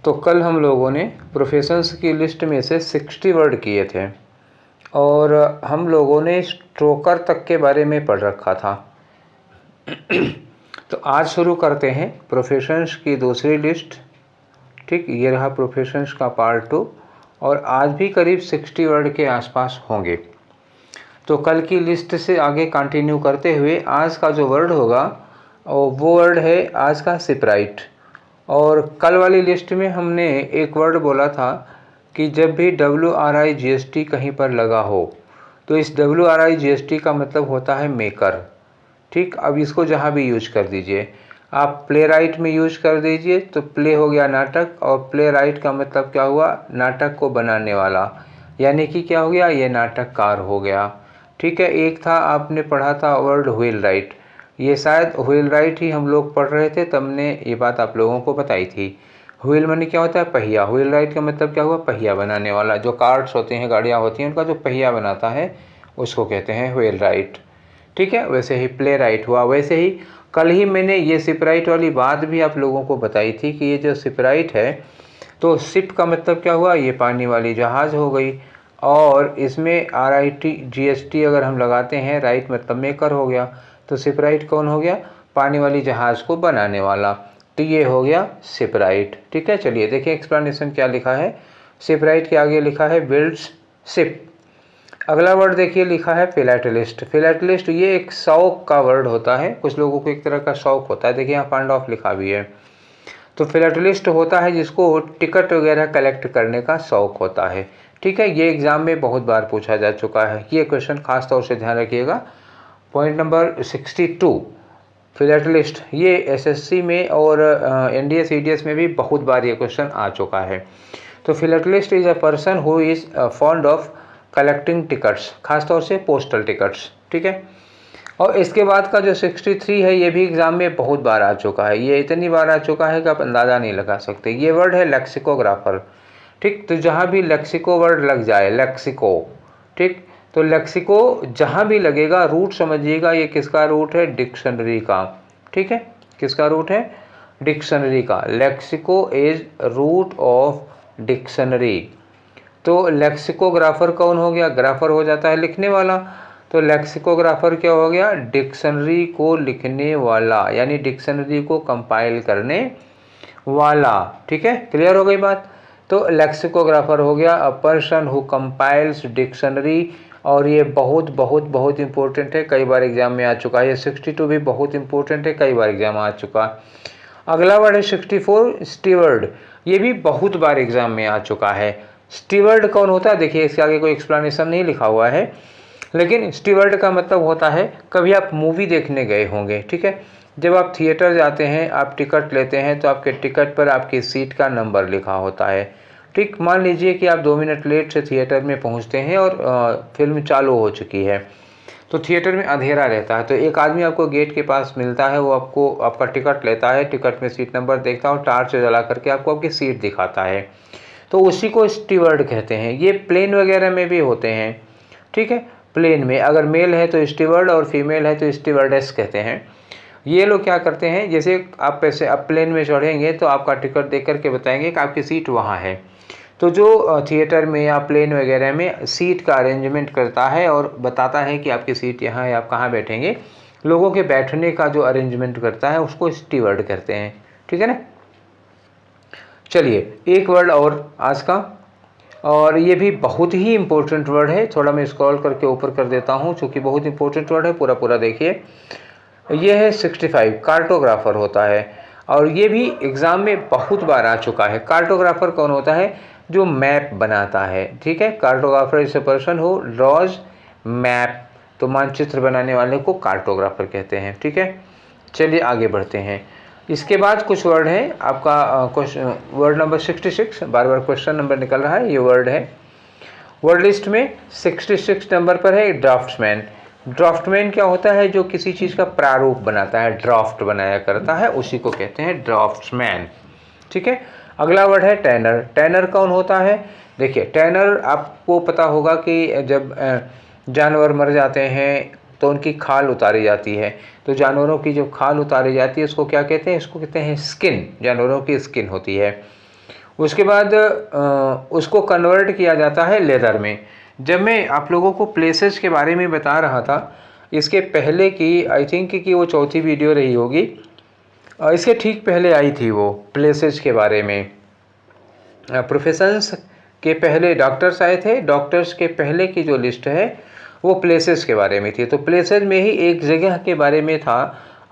तो कल हम लोगों ने प्रोफेशंस की लिस्ट में से 60 वर्ड किए थे और हम लोगों ने स्ट्रोकर तक के बारे में पढ़ रखा था। तो आज शुरू करते हैं प्रोफेशंस की दूसरी लिस्ट। ठीक, ये रहा प्रोफेशंस का पार्ट 2 और आज भी करीब 60 वर्ड के आसपास होंगे। तो कल की लिस्ट से आगे कंटिन्यू करते हुए आज का जो वर्ड होगा वो वर्ड है आज का सिपराइट। और कल वाली लिस्ट में हमने एक वर्ड बोला था कि जब भी WRIGST कहीं पर लगा हो तो इस WRIGST का मतलब होता है मेकर। ठीक, अब इसको जहाँ भी यूज कर दीजिए, आप प्ले राइट में यूज कर दीजिए तो प्ले हो गया नाटक, और प्ले राइट का मतलब क्या हुआ, नाटक को बनाने वाला, यानी कि क्या हो गया, ये नाटककार हो गया। ठीक है, एक था आपने पढ़ा था वर्ड व्हील राइट, ये शायद व्हील राइट ही हम लोग पढ़ रहे थे तब ने ये बात आप लोगों को बताई थी। व्हील माने क्या होता है, पहिया। व्हील राइट का मतलब क्या हुआ, पहिया बनाने वाला। जो कार्स होते हैं, गाड़ियाँ होती हैं, उनका जो पहिया बनाता है उसको कहते हैं व्हील राइट। ठीक है, वैसे ही प्ले राइट हुआ। वैसे ही कल ही मैंने ये सिपराइट वाली बात भी आप लोगों को बताई थी कि ये जो सिपराइट है तो शिप का मतलब क्या हुआ, ये पानी वाली जहाज़ हो गई, और इसमें RIGST अगर हम लगाते हैं, राइट मतलब मेकर हो गया, तो सिपराइट कौन हो गया, पानी वाली जहाज़ को बनाने वाला। तो ये हो गया सिपराइट। ठीक है, चलिए देखिए एक्सप्लेनेशन क्या लिखा है। सिपराइट के आगे लिखा है बिल्ड्स शिप। अगला वर्ड देखिए लिखा है फिलैटलिस्ट। फिलैटलिस्ट ये एक शौक का वर्ड होता है, कुछ लोगों को एक तरह का शौक होता है। देखिए यहाँ फंड ऑफ लिखा भी है। तो फिलैटलिस्ट होता है जिसको टिकट वगैरह कलेक्ट करने का शौक होता है। ठीक है, ये एग्जाम में बहुत बार पूछा जा चुका है। ये क्वेश्चन खास तौर से ध्यान रखिएगा। पॉइंट नंबर 62 फिलैटलिस्ट, ये SSC में और NDA CDS में भी बहुत बार ये क्वेश्चन आ चुका है। तो philatelist is a person who is fond of collecting tickets, खासतौर से पोस्टल टिकट्स। ठीक है, और इसके बाद का जो 63 है ये भी एग्जाम में बहुत बार आ चुका है। ये इतनी बार आ चुका है कि आप अंदाज़ा नहीं लगा सकते। ये वर्ड है लेक्सिकोग्राफर। ठीक, तो जहाँ भी लेक्सिको वर्ड लग जाए, लेक्सिको, ठीक, तो लेक्सिको जहाँ भी लगेगा रूट समझिएगा ये किसका रूट है, डिक्शनरी का। ठीक है, किसका रूट है, डिक्शनरी का। Lexico is root of dictionary. तो लेक्सिकोग्राफर कौन हो गया, ग्राफर हो जाता है लिखने वाला, तो लेक्सिकोग्राफर क्या हो गया, डिक्शनरी को लिखने वाला, यानी डिक्शनरी को कंपाइल करने वाला। ठीक है, क्लियर हो गई बात। तो लेक्सिकोग्राफर हो गया अ पर्सन हु कंपाइल्स डिक्शनरी, और ये बहुत बहुत बहुत इंपॉर्टेंट है, कई बार एग्जाम में आ चुका है। ये 62 भी बहुत इंपॉर्टेंट है, कई बार एग्जाम आ चुका। अगला वर्ड है 64 स्टीवर्ड। ये भी बहुत बार एग्जाम में आ चुका है। स्टीवर्ड कौन होता है, देखिए इसके आगे कोई एक्सप्लेनेशन नहीं लिखा हुआ है, लेकिन स्टीवर्ड का मतलब होता है, कभी आप मूवी देखने गए होंगे। ठीक है, जब आप थिएटर जाते हैं, आप टिकट लेते हैं तो आपके टिकट पर आपकी सीट का नंबर लिखा होता है। ठीक, मान लीजिए कि आप 2 मिनट लेट से थिएटर में पहुंचते हैं और फिल्म चालू हो चुकी है, तो थिएटर में अंधेरा रहता है, तो एक आदमी आपको गेट के पास मिलता है, वो आपको आपका टिकट लेता है, टिकट में सीट नंबर देखता है और टार्च जला करके आपको आपकी सीट दिखाता है, तो उसी को स्टीवर्ड कहते हैं। ये प्लेन वगैरह में भी होते हैं। ठीक है, प्लेन में अगर मेल है तो स्टीवर्ड और फीमेल है तो स्टीवर्डेस कहते हैं। ये लोग क्या करते हैं, जैसे आप प्लेन में चढ़ेंगे तो आपका टिकट देख करके बताएंगे कि आपकी सीट वहाँ है। तो जो थिएटर में या प्लेन वगैरह में सीट का अरेंजमेंट करता है और बताता है कि आपकी सीट यहाँ है, आप कहाँ बैठेंगे, लोगों के बैठने का जो अरेंजमेंट करता है उसको स्टीवर्ड कहते हैं। ठीक है ना। चलिए एक वर्ड और आज का, और ये भी बहुत ही इंपॉर्टेंट वर्ड है। थोड़ा मैं स्क्रॉल करके ऊपर कर देता हूँ क्योंकि बहुत इंपॉर्टेंट वर्ड है, पूरा पूरा देखिए। ये है 65, कार्टोग्राफर होता है, और ये भी एग्जाम में बहुत बार आ चुका है। कार्टोग्राफर कौन होता है, जो मैप बनाता है। ठीक है, cartographer is a person who draws map, तो मानचित्र बनाने वाले को कार्टोग्राफर कहते हैं। ठीक है, चलिए आगे बढ़ते हैं। इसके बाद कुछ वर्ड है आपका क्वेश्चन, वर्ड नंबर 66, बार बार क्वेश्चन नंबर निकल रहा है, ये वर्ड है वर्ड लिस्ट में 66 नंबर पर है ड्राफ्ट्समैन। ड्राफ्टमैन क्या होता है, जो किसी चीज़ का प्रारूप बनाता है, ड्राफ्ट बनाया करता है, उसी को कहते हैं ड्राफ्ट्समैन। ठीक है, अगला वर्ड है टैनर। टैनर कौन होता है, देखिए टैनर आपको पता होगा कि जब जानवर मर जाते हैं तो उनकी खाल उतारी जाती है, तो जानवरों की जो खाल उतारी जाती है उसको क्या कहते हैं, इसको कहते हैं स्किन, जानवरों की स्किन होती है। उसके बाद उसको कन्वर्ट किया जाता है लेदर में। जब मैं आप लोगों को प्लेसेस के बारे में बता रहा था, इसके पहले की आई थिंक कि वो चौथी वीडियो रही होगी, इसके ठीक पहले आई थी वो प्लेसेस के बारे में। प्रोफेशंस के पहले डॉक्टर्स आए थे, डॉक्टर्स के पहले की जो लिस्ट है वो प्लेसेस के बारे में थी। तो प्लेसेस में ही एक जगह के बारे में था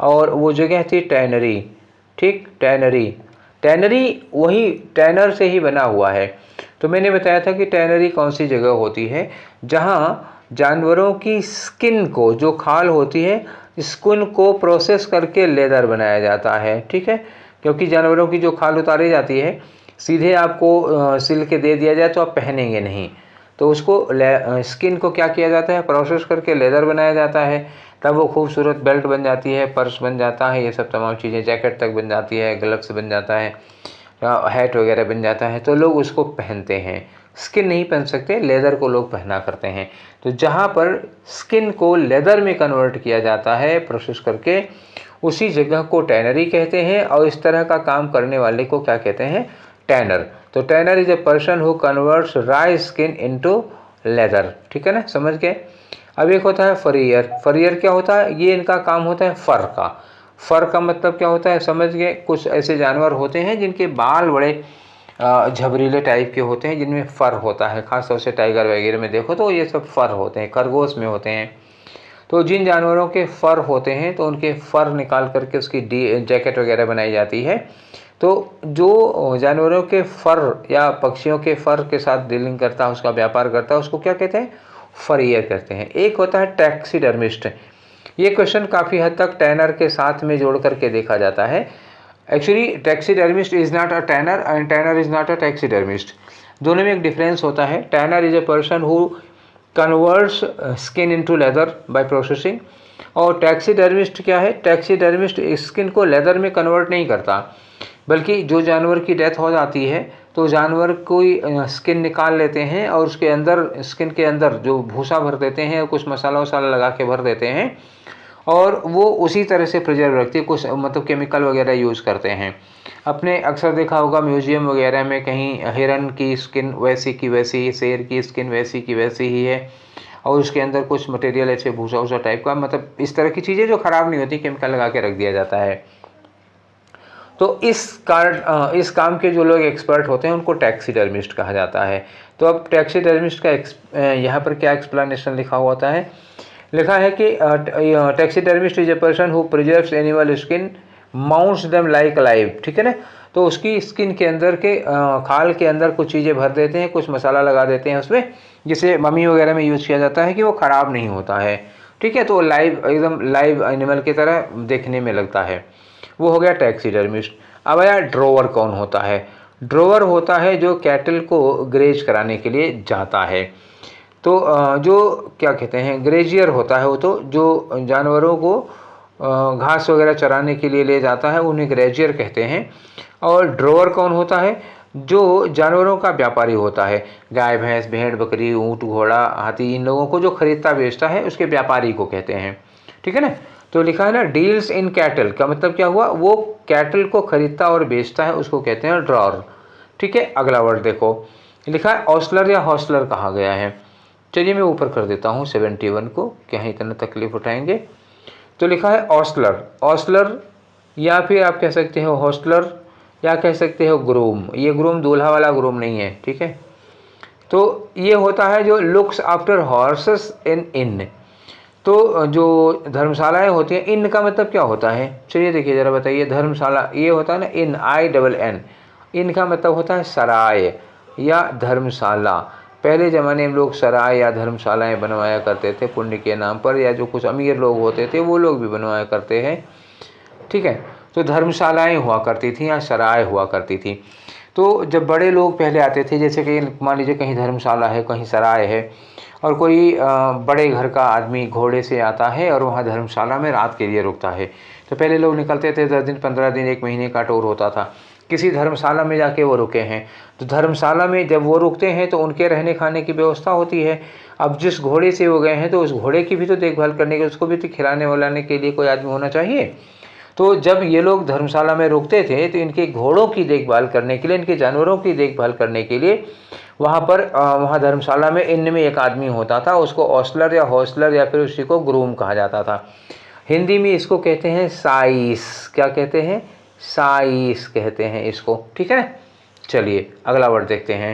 और वो जगह थी टैनरी। ठीक, टैनरी, टैनरी वही टैनर से ही बना हुआ है। तो मैंने बताया था कि टैनरी कौन सी जगह होती है जहाँ जानवरों की स्किन को, जो खाल होती है, स्किन को प्रोसेस करके लेदर बनाया जाता है। ठीक है, क्योंकि जानवरों की जो खाल उतारी जाती है सीधे आपको सिल के दे दिया जाए तो आप पहनेंगे नहीं, तो उसको स्किन को क्या किया जाता है, प्रोसेस करके लेदर बनाया जाता है, तब वो खूबसूरत बेल्ट बन जाती है, पर्स बन जाता है, ये सब तमाम चीज़ें, जैकेट तक बन जाती है, ग्लव्स बन जाता है, हैट वगैरह बन जाता है, तो लोग उसको पहनते हैं। स्किन नहीं पहन सकते, लेदर को लोग पहना करते हैं। तो जहाँ पर स्किन को लेदर में कन्वर्ट किया जाता है प्रोसेस करके, उसी जगह को टैनरी कहते हैं। और इस तरह का काम करने वाले को क्या कहते हैं, टैनर। तो tanner is a person who converts raw skin into leather. ठीक है ना, समझ गए। अब एक होता है फरियर। फरियर क्या होता है, ये इनका काम होता है फर का। फर का मतलब क्या होता है, समझ गए। कुछ ऐसे जानवर होते हैं जिनके बाल बड़े झबरीले टाइप के होते हैं, जिनमें फर होता है, खासतौर से टाइगर वगैरह में देखो तो ये सब फर होते हैं, खरगोश में होते हैं। तो जिन जानवरों के फर होते हैं तो उनके फर निकाल करके उसकी जैकेट वगैरह बनाई जाती है। तो जो जानवरों के फर या पक्षियों के फर के साथ डीलिंग करता है, उसका व्यापार करता है, उसको क्या कहते हैं, फरियर कहते हैं। एक होता है टैक्सीडर्मिस्ट। ये क्वेश्चन काफ़ी हद तक टैनर के साथ में जोड़ करके देखा जाता है। Actually taxidermist is not a tanner and tanner is not a taxidermist. दोनों में एक डिफरेंस होता है। Tanner is a person who converts skin into leather by processing, और टैक्सीडर्मिस्ट क्या है, टैक्सीडर्मिस्ट स्किन को लेदर में कन्वर्ट नहीं करता, बल्कि जो जानवर की डेथ हो जाती है तो जानवर कोई स्किन निकाल लेते हैं और उसके अंदर, स्किन के अंदर जो भूसा भर देते हैं, कुछ मसाला वसाला लगा के भर देते हैं और वो उसी तरह से प्रिजर्व रखती है, कुछ मतलब केमिकल वगैरह यूज़ करते हैं। अपने अक्सर देखा होगा म्यूजियम वगैरह में कहीं हिरन की स्किन वैसी की वैसी, शेर की स्किन वैसी की वैसी ही है और उसके अंदर कुछ मटेरियल ऐसे भूसा वूसा टाइप का, मतलब इस तरह की चीज़ें जो ख़राब नहीं होती, केमिकल लगा के रख दिया जाता है। तो इस काम के जो लोग एक्सपर्ट होते हैं उनको टैक्सीडर्मिस्ट कहा जाता है। तो अब टैक्सीडर्मिस्ट का यहाँ पर क्या एक्सप्लेनेशन लिखा हुआ होता है, लिखा है कि taxidermist is a person who preserves animal skin, mounts them like live. ठीक है ना, तो उसकी स्किन के अंदर के खाल के अंदर कुछ चीज़ें भर देते हैं, कुछ मसाला लगा देते हैं उसमें, जिसे मम्मी वगैरह में यूज़ किया जाता है कि वो ख़राब नहीं होता है। ठीक है, तो लाइव, एकदम लाइव एनिमल की तरह देखने में लगता है। वो हो गया टैक्सीडर्मिस्ट। अब आया ड्रोवर। कौन होता है, ड्रोवर होता है जो कैटल को ग्रेज कराने के लिए जाता है। तो जो क्या कहते हैं, ग्रेजियर होता है वो, तो जो जानवरों को घास वगैरह चराने के लिए ले जाता है उन्हें ग्रेजियर कहते हैं। और ड्रोवर कौन होता है, जो जानवरों का व्यापारी होता है, गाय भैंस भेड़ बकरी ऊँट घोड़ा हाथी, इन लोगों को जो खरीदता बेचता है उसके व्यापारी को कहते हैं। ठीक है ना, तो लिखा है ना डील्स इन कैटल, का मतलब क्या हुआ, वो कैटल को खरीदता और बेचता है, उसको कहते हैं ड्रॉर। ठीक है, अगला वर्ड देखो, लिखा है ऑस्लर या हॉस्लर कहा गया है। चलिए मैं ऊपर कर देता हूँ 71 को, क्या ही इतना तकलीफ उठाएंगे। तो लिखा है ऑस्लर। ऑस्लर या फिर आप कह सकते हो हॉस्लर या कह सकते हो ग्रूम। ये ग्रूम दूल्हा वाला ग्रूम नहीं है। ठीक है, तो ये होता है जो लुक्स आफ्टर हॉर्सेस इन। तो जो धर्मशालाएं होती हैं, इन का मतलब क्या होता है, चलिए देखिए ज़रा बताइए। धर्मशाला ये होता है ना, इन INN, इन का मतलब होता है सराय या धर्मशाला। पहले ज़माने में लोग सराय या धर्मशालाएं बनवाया करते थे पुण्य के नाम पर, या जो कुछ अमीर लोग होते थे वो लोग भी बनवाया करते हैं। ठीक है, तो धर्मशालाएं हुआ करती थी या सराय हुआ करती थी। तो जब बड़े लोग पहले आते थे, जैसे कि मान लीजिए कहीं धर्मशाला है, कहीं सराय है, और कोई बड़े घर का आदमी घोड़े से आता है और वहाँ धर्मशाला में रात के लिए रुकता है, तो पहले लोग निकलते थे 10 दिन 15 दिन 1 महीने का टूर होता था, किसी धर्मशाला में जाके वो रुके हैं। तो धर्मशाला में जब वो रुकते हैं तो उनके रहने खाने की व्यवस्था होती है। अब जिस घोड़े से वो गए हैं तो उस घोड़े की भी तो देखभाल करने के, उसको भी तो खिलाने वलाने के लिए कोई आदमी होना चाहिए। तो जब ये लोग धर्मशाला में रुकते थे तो इनके घोड़ों की देखभाल करने के लिए, इनके जानवरों की देखभाल करने के लिए वहाँ धर्मशाला में इनमें एक आदमी होता था, उसको ऑस्लर या हॉस्लर या फिर उसी को ग्रूम कहा जाता था। हिंदी में इसको कहते हैं साइस। क्या कहते हैं? साइस कहते हैं इसको, ठीक है। चलिए अगला वर्ड देखते हैं।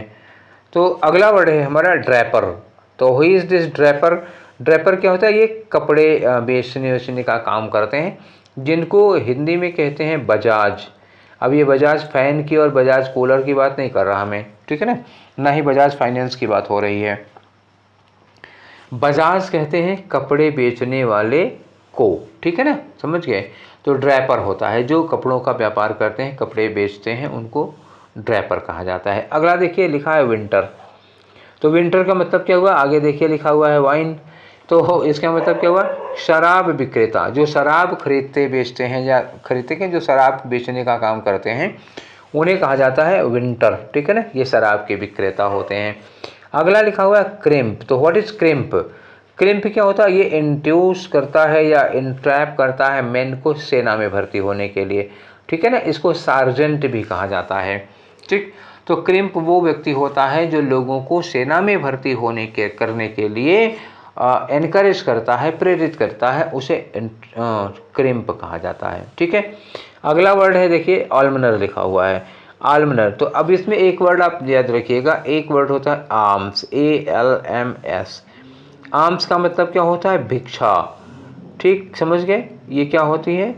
तो अगला वर्ड है हमारा ड्रैपर। तो who is this Draper? Draper क्या होता है? ये कपड़े बेचने का काम करते हैं, जिनको हिंदी में कहते हैं बजाज। अब ये बजाज फैन की और बजाज कूलर की बात नहीं कर रहा मैं, ठीक है ना ही बजाज फाइनेंस की बात हो रही है। बजाज कहते हैं कपड़े बेचने वाले को, ठीक है ना, समझ गए। तो ड्रैपर होता है जो कपड़ों का व्यापार करते हैं, कपड़े बेचते हैं, उनको ड्रैपर कहा जाता है। अगला देखिए लिखा है विंटर। तो विंटर का मतलब क्या हुआ? आगे देखिए लिखा हुआ है वाइन। तो इसका मतलब क्या हुआ? शराब विक्रेता, जो शराब खरीदते बेचते हैं या खरीदते हैं, जो शराब बेचने का काम करते हैं, उन्हें कहा जाता है विंटर, ठीक है ना। ये शराब के विक्रेता होते हैं। अगला लिखा हुआ है क्रिम्प। तो व्हाट इज क्रिम्प? क्रिम्प क्या होता है? ये इंड्यूस करता है या इंट्रैप करता है मेन को सेना में भर्ती होने के लिए, ठीक है ना। इसको सार्जेंट भी कहा जाता है, ठीक। तो क्रिम्प वो व्यक्ति होता है जो लोगों को सेना में भर्ती करने के लिए एनकरेज करता है, प्रेरित करता है, उसे क्रिम्प कहा जाता है, ठीक है। अगला वर्ड है देखिए ऑल्मनर लिखा हुआ है, आल्मनर। तो अब इसमें एक वर्ड आप याद रखिएगा, एक वर्ड होता है आर्म्स, ALMS। आर्म्स का मतलब क्या होता है? भिक्षा, ठीक, समझ गए। ये क्या होती है?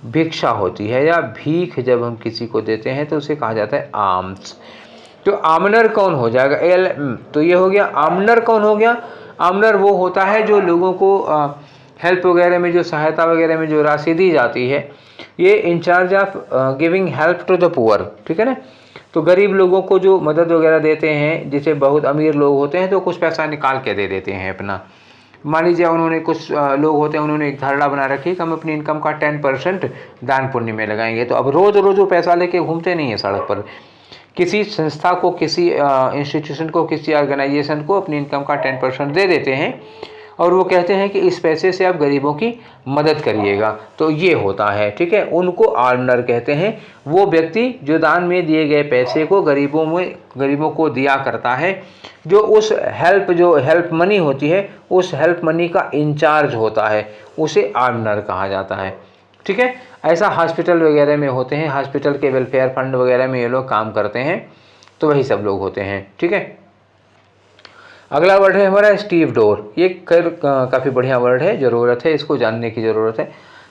भिक्षा होती है, या भीख जब हम किसी को देते हैं तो उसे कहा जाता है आर्म्स। तो आमनर कौन हो जाएगा? तो ये हो गया। आमनर कौन हो गया? आमनर वो होता है जो लोगों को हेल्प वगैरह में, जो सहायता वगैरह में जो राशि दी जाती है, ये in charge of giving help to the poor, ठीक है ना। तो गरीब लोगों को जो मदद वगैरह देते हैं, जैसे बहुत अमीर लोग होते हैं तो कुछ पैसा निकाल के दे देते हैं अपना। मान लीजिए उन्होंने कुछ लोग होते हैं, उन्होंने एक धारणा बना रखी है कि हम अपनी इनकम का 10% दान पुण्य में लगाएंगे। तो अब रोज़ रोज़ वो पैसा लेके घूमते नहीं है सड़क पर। किसी संस्था को, किसी इंस्टीट्यूशन को, किसी ऑर्गेनाइजेशन को अपनी इनकम का 10% दे देते हैं और वो कहते हैं कि इस पैसे से आप गरीबों की मदद करिएगा। तो ये होता है, ठीक है। उनको आल्मनर कहते हैं। वो व्यक्ति जो दान में दिए गए पैसे को गरीबों को दिया करता है, जो हेल्प मनी होती है, उस हेल्प मनी का इंचार्ज होता है, उसे आल्मनर कहा जाता है, ठीक है। ऐसा हॉस्पिटल वगैरह में होते हैं, हॉस्पिटल के वेलफेयर फंड वगैरह में ये लोग काम करते हैं, तो वही सब लोग होते हैं, ठीक है। अगला वर्ड है हमारा स्टीव डोर। ये काफ़ी बढ़िया वर्ड है, ज़रूरत है इसको जानने की ज़रूरत है।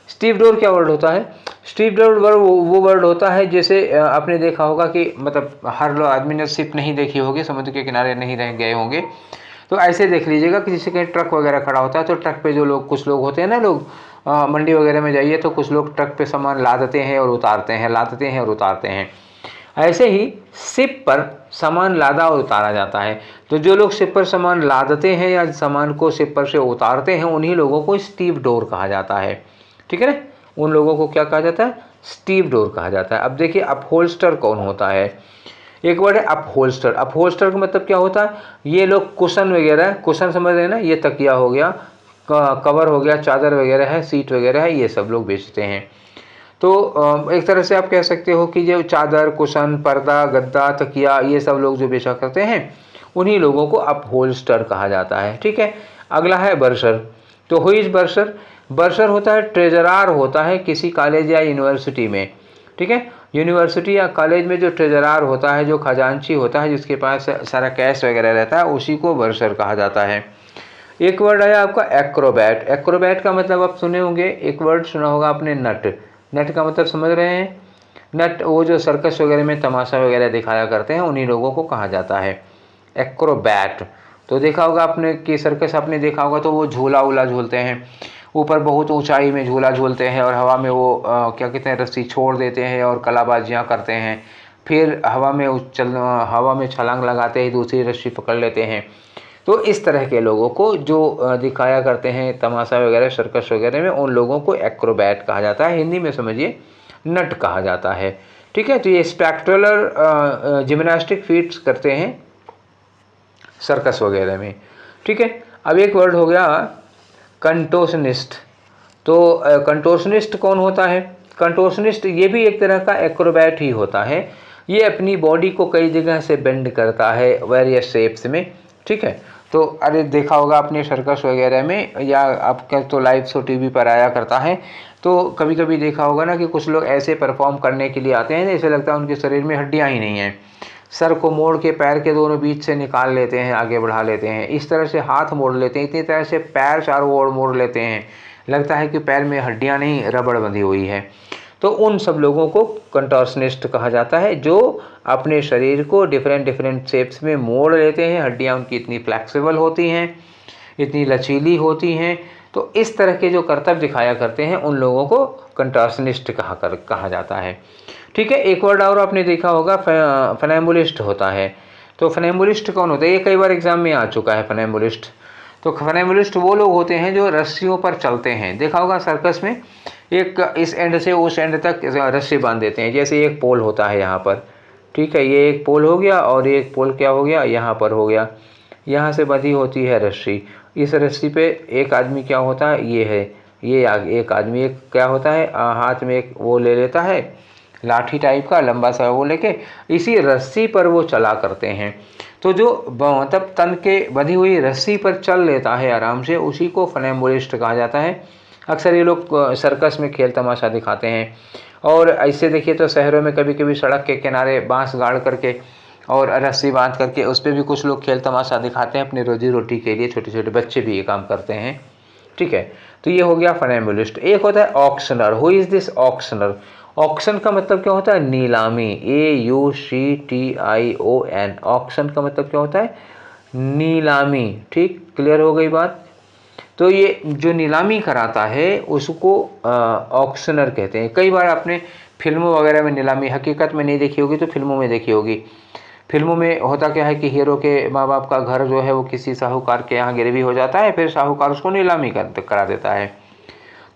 स्टीव डोर क्या वर्ड होता है? स्टीव डोर वो वर्ड होता है, जैसे आपने देखा होगा कि मतलब हर आदमी ने शिप नहीं देखी होगी, समुद्र के किनारे नहीं रह गए होंगे, तो ऐसे देख लीजिएगा कि जैसे कहीं ट्रक वगैरह खड़ा होता है तो ट्रक पे जो लोग, कुछ लोग होते हैं ना, लोग मंडी वगैरह में जाइए तो कुछ लोग ट्रक पे सामान लादते हैं और उतारते हैं, लादते हैं और उतारते हैं। ऐसे ही शिप पर सामान लादा और उतारा जाता है। तो जो लोग शिप पर सामान लादते हैं या सामान को शिप पर से उतारते हैं, उन्हीं लोगों को स्टीव डोर कहा जाता है, ठीक है ना। उन लोगों को क्या कहा जाता है? स्टीव डोर कहा जाता है। अब देखिए अपहोल्स्टर कौन होता है? एक वर्ड है अपहोल्स्टर। अपहोल्स्टर का मतलब क्या होता है? ये लोग कुशन वगैरह, कुशन समझ रहे हैं ना, ये तकिया हो गया, कवर हो गया, चादर वगैरह है, सीट वगैरह है, ये सब लोग बेचते हैं। तो एक तरह से आप कह सकते हो कि जो चादर, कुशन, पर्दा, गद्दा, तकिया, ये सब लोग जो बेचा करते हैं, उन्हीं लोगों को अपहोल्स्टर कहा जाता है, ठीक है। अगला है बर्सर। तो हु इज बर्सर? बर्सर होता है ट्रेजरार होता है किसी कॉलेज या यूनिवर्सिटी में, ठीक है। यूनिवर्सिटी या कॉलेज में जो ट्रेजरार होता है, जो खजांची होता है, जिसके पास सारा कैश वगैरह रहता है, उसी को बर्सर कहा जाता है। एक वर्ड आया आपका एक्रोबैट। एक्रोबैट का मतलब आप सुने होंगे, एक वर्ड सुना होगा आपने नट। नट का मतलब समझ रहे हैं? नट वो जो सर्कस वगैरह में तमाशा वगैरह दिखाया करते हैं, उन्हीं लोगों को कहा जाता है एक्रोबैट। तो देखा होगा आपने कि सर्कस आपने देखा होगा तो वो झूला वूला झूलते हैं, ऊपर बहुत ऊंचाई में झूला झूलते हैं और हवा में वो क्या कहते हैं, रस्सी छोड़ देते हैं और कलाबाजियाँ करते हैं, फिर हवा में छलांग लगाते ही दूसरी रस्सी पकड़ लेते हैं। तो इस तरह के लोगों को जो दिखाया करते हैं तमाशा वगैरह, सर्कस वगैरह में, उन लोगों को एक्रोबैट कहा जाता है। हिंदी में समझिए नट कहा जाता है, ठीक है। तो ये स्पेक्ट्रलर जिम्नास्टिक फीट्स करते हैं सर्कस वगैरह में, ठीक है। अब एक वर्ड हो गया कंटोशनिस्ट। तो कंटोशनिस्ट कौन होता है? कंटोर्शनिस्ट ये भी एक तरह का एक्रोबैट ही होता है। ये अपनी बॉडी को कई जगह से बेंड करता है वेरियस शेप्स में, ठीक है। तो अरे देखा होगा आपने सर्कस वगैरह में, या आपका तो लाइव शो टीवी पर आया करता है, तो कभी कभी देखा होगा ना कि कुछ लोग ऐसे परफॉर्म करने के लिए आते हैं जैसे लगता है उनके शरीर में हड्डियाँ ही नहीं हैं। सर को मोड़ के पैर के दोनों बीच से निकाल लेते हैं, आगे बढ़ा लेते हैं, इस तरह से हाथ मोड़ लेते हैं, इतनी तरह से पैर चारों ओर मोड़ लेते हैं, लगता है कि पैर में हड्डियाँ नहीं रबड़ बंधी हुई है। तो उन सब लोगों को कंटोर्शनिस्ट कहा जाता है, जो अपने शरीर को डिफरेंट शेप्स में मोड़ लेते हैं। हड्डियाँ उनकी इतनी फ्लेक्सिबल होती हैं, इतनी लचीली होती हैं। तो इस तरह के जो करतब दिखाया करते हैं उन लोगों को कंटोर्शनिस्ट कहा जाता है, ठीक है। एक वर्ड और आपने देखा होगा, फनैम्बुलिस्ट होता है। तो फनैम्बुलिस्ट कौन होता है? ये कई बार एग्जाम में आ चुका है फनैम्बुलिस्ट। तो फनैम्बुलिस्ट वो लोग होते हैं जो रस्सियों पर चलते हैं। देखा होगा सर्कस में एक इस एंड से उस एंड तक रस्सी बांध देते हैं। जैसे एक पोल होता है यहाँ पर, ठीक है, ये एक पोल हो गया और एक पोल क्या हो गया, यहाँ पर हो गया, यहाँ से बंधी होती है रस्सी। इस रस्सी पे एक आदमी क्या होता है, ये है, ये एक आदमी एक क्या होता है, हाथ में एक वो ले लेता है, लाठी टाइप का लंबा सा वो लेके इसी रस्सी पर वो चला करते हैं। तो जो मतलब तन के बंधी हुई रस्सी पर चल लेता है आराम से, उसी को फनैम्बुलिस्ट कहा जाता है। अक्सर ये लोग सर्कस में खेल तमाशा दिखाते हैं। और ऐसे देखिए तो शहरों में कभी कभी सड़क के किनारे बांस गाड़ करके और रस्सी बांध करके उस पर भी कुछ लोग खेल तमाशा दिखाते हैं अपनी रोजी रोटी के लिए। छोटे छोटे बच्चे भी ये काम करते हैं, ठीक है। तो ये हो गया फनैम्बुलिस्ट। एक होता है auctioneer. Who is this auctioneer? Auction का मतलब क्या होता है? नीलामी। AUCTION। ऑक्शन का मतलब क्या होता है? नीलामी। ठीक, क्लियर हो गई बात। तो ये जो नीलामी कराता है उसको ऑक्शनर कहते हैं। कई बार आपने फिल्मों वगैरह में नीलामी हकीकत में नहीं देखी होगी तो फिल्मों में देखी होगी। फिल्मों में होता क्या है कि हीरो के माँ बाप का घर जो है वो किसी साहूकार के यहाँ गिरवी हो जाता है, फिर साहूकार उसको नीलामी करा देता है।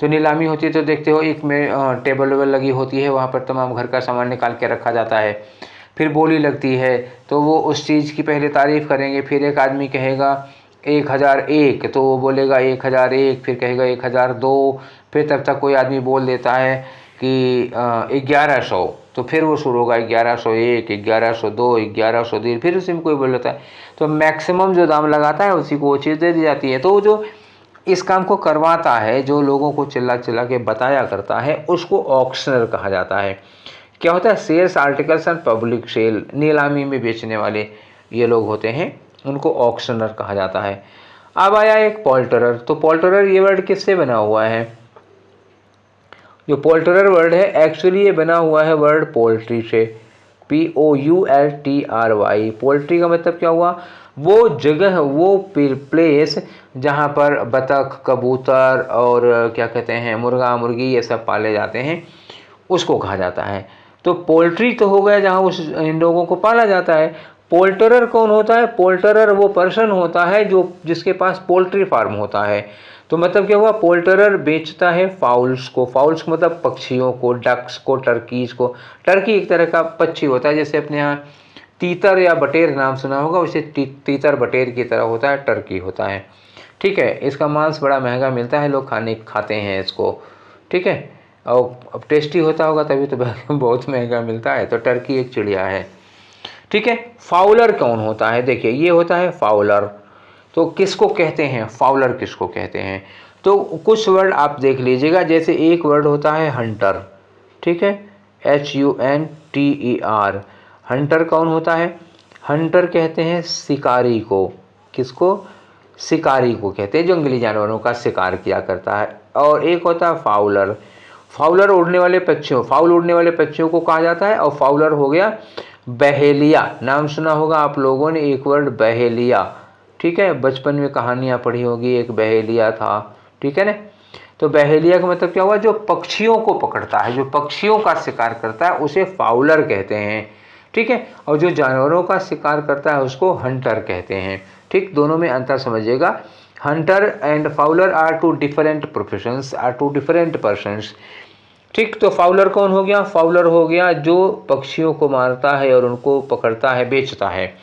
तो नीलामी होती है तो देखते हो एक में टेबल वेबल लगी होती है, वहाँ पर तमाम घर का सामान निकाल के रखा जाता है। फिर बोली लगती है तो वो उस चीज़ की पहले तारीफ़ करेंगे, फिर एक आदमी कहेगा 1001 तो वो बोलेगा 1001, फिर कहेगा 1002, फिर तब तक कोई आदमी बोल देता है कि 1100, तो फिर वो शुरू होगा 1101, 1102, 1103, फिर उसी में कोई बोल देता है। तो मैक्सिमम जो दाम लगाता है उसी को वो चीज़ दे दी जाती है। तो जो इस काम को करवाता है, जो लोगों को चिल्ला चिल्ला के बताया करता है, उसको ऑक्शनर कहा जाता है। क्या होता है? Sells articles and public sale, नीलामी में बेचने वाले ये लोग होते हैं, उनको ऑक्शनर कहा जाता है। अब आया एक पोल्टरर। तो पोल्टरर ये वर्ड किससे बना हुआ है? जो पोल्टरर वर्ड है एक्चुअली ये बना हुआ है वर्ड पोल्ट्री से, POULTRY। पोल्ट्री का मतलब क्या हुआ? वो जगह, वो प्लेस जहाँ पर बतख, कबूतर और क्या कहते हैं मुर्गा मुर्गी ये सब पाले जाते हैं, उसको कहा जाता है। तो पोल्ट्री तो हो गया जहाँ उस इन लोगों को पाला जाता है। पोल्टरर कौन होता है? पोल्टरर वो पर्सन होता है जो जिसके पास पोल्ट्री फार्म होता है। तो मतलब क्या हुआ? पोल्टरर बेचता है फाउल्स को। फाउल्स मतलब पक्षियों को, डक्स को, टर्कीज को। टर्की एक तरह का पक्षी होता है, जैसे अपने यहाँ तीतर या बटेर नाम सुना होगा, वैसे तीतर बटेर की तरह होता है, टर्की होता है, ठीक है। इसका मांस बड़ा महंगा मिलता है, लोग खाते हैं इसको, ठीक है। और अब टेस्टी होता होगा तभी तो बहुत महंगा मिलता है। तो टर्की एक चिड़िया है, ठीक है। फाउलर कौन होता है? देखिए ये होता है फाउलर। तो किसको कहते हैं? फाउलर किसको कहते हैं? तो कुछ वर्ड आप देख लीजिएगा। जैसे एक वर्ड होता है हंटर, ठीक है, HUNTER। हंटर कौन होता है? हंटर कहते हैं शिकारी को। किसको? शिकारी को कहते हैं, जंगली जानवरों का शिकार किया करता है। और एक होता है फाउलर। फाउलर उड़ने वाले पक्षियों, फाउल उड़ने वाले पक्षियों को कहा जाता है। और फाउलर हो गया बहेलिया। नाम सुना होगा आप लोगों ने एक वर्ड बहेलिया, ठीक है। बचपन में कहानियाँ पढ़ी होगी, एक बहेलिया था, ठीक है ना। तो बहेलिया का मतलब क्या हुआ? जो पक्षियों को पकड़ता है, जो पक्षियों का शिकार करता है, उसे फाउलर कहते हैं, ठीक है। और जो जानवरों का शिकार करता है उसको हंटर कहते हैं, ठीक। दोनों में अंतर समझिएगा। Hunter and fowler are two different professions, are two different persons, ठीक। तो फाउलर कौन हो गया? फाउलर हो गया जो पक्षियों को मारता है और उनको पकड़ता है, बेचता है।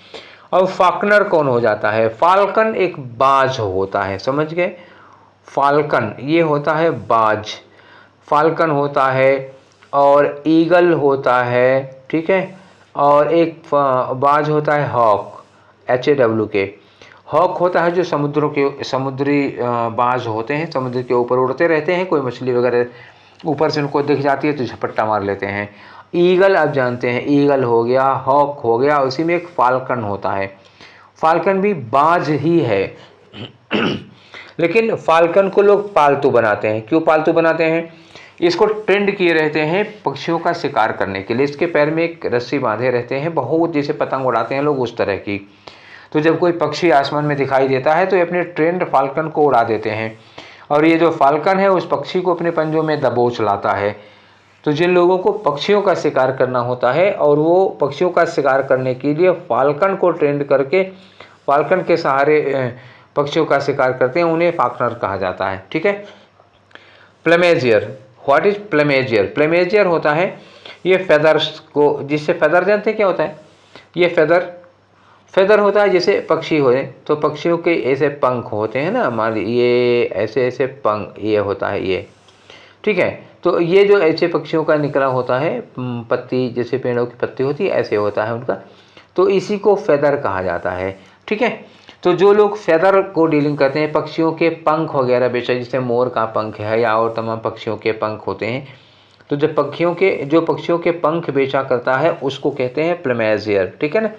और फाल्कनर कौन हो जाता है? फाल्कन एक बाज होता है, समझ गए। फाल्कन ये होता है बाज। फाल्कन होता है और ईगल होता है, ठीक है, और एक बाज होता है हॉक, HAWK। हॉक होता है जो समुद्री बाज होते हैं, समुद्र के ऊपर उड़ते रहते हैं, कोई मछली वगैरह ऊपर से उनको दिख जाती है तो झपट्टा मार लेते हैं। ईगल आप जानते हैं, ईगल हो गया, हॉक हो गया, उसी में एक फाल्कन होता है। फाल्कन भी बाज ही है लेकिन फाल्कन को लोग पालतू बनाते हैं। क्यों पालतू बनाते हैं? इसको ट्रेंड किए रहते हैं पक्षियों का शिकार करने के लिए। इसके पैर में एक रस्सी बांधे रहते हैं, बहुत जैसे पतंग उड़ाते हैं लोग उस तरह की। तो जब कोई पक्षी आसमान में दिखाई देता है तो ये अपने ट्रेंड फाल्कन को उड़ा देते हैं, और ये जो फाल्कन है उस पक्षी को अपने पंजों में दबोच लाता है। तो जिन लोगों को पक्षियों का शिकार करना होता है और वो पक्षियों का शिकार करने के लिए फाल्कन को ट्रेंड करके फाल्कन के सहारे पक्षियों का शिकार करते हैं, उन्हें फाल्कनर कहा जाता है, ठीक है। प्लमेजियर, व्हाट इज प्लमेजियर? प्लमेजियर होता है ये फेदर्स को, जिससे फेदर जानते हैं क्या होता है? ये फेदर होता है जैसे पक्षी हो तो पक्षियों के ऐसे पंख होते हैं ना, मान ये ऐसे ऐसे पंख, ये होता है ये, ठीक है। तो ये जो ऐसे पक्षियों का निकला होता है, पत्ती जैसे पेड़ों की पत्ती होती है ऐसे होता है उनका, तो इसी को फेदर कहा जाता है, ठीक है। तो जो लोग फेदर को डीलिंग करते हैं, पक्षियों के पंख वगैरह बेचा, जैसे मोर का पंख है या और तमाम पक्षियों के पंख होते हैं, तो जो पक्षियों के पंख बेचा करता है उसको कहते हैं प्लमेजियर, ठीक है ना।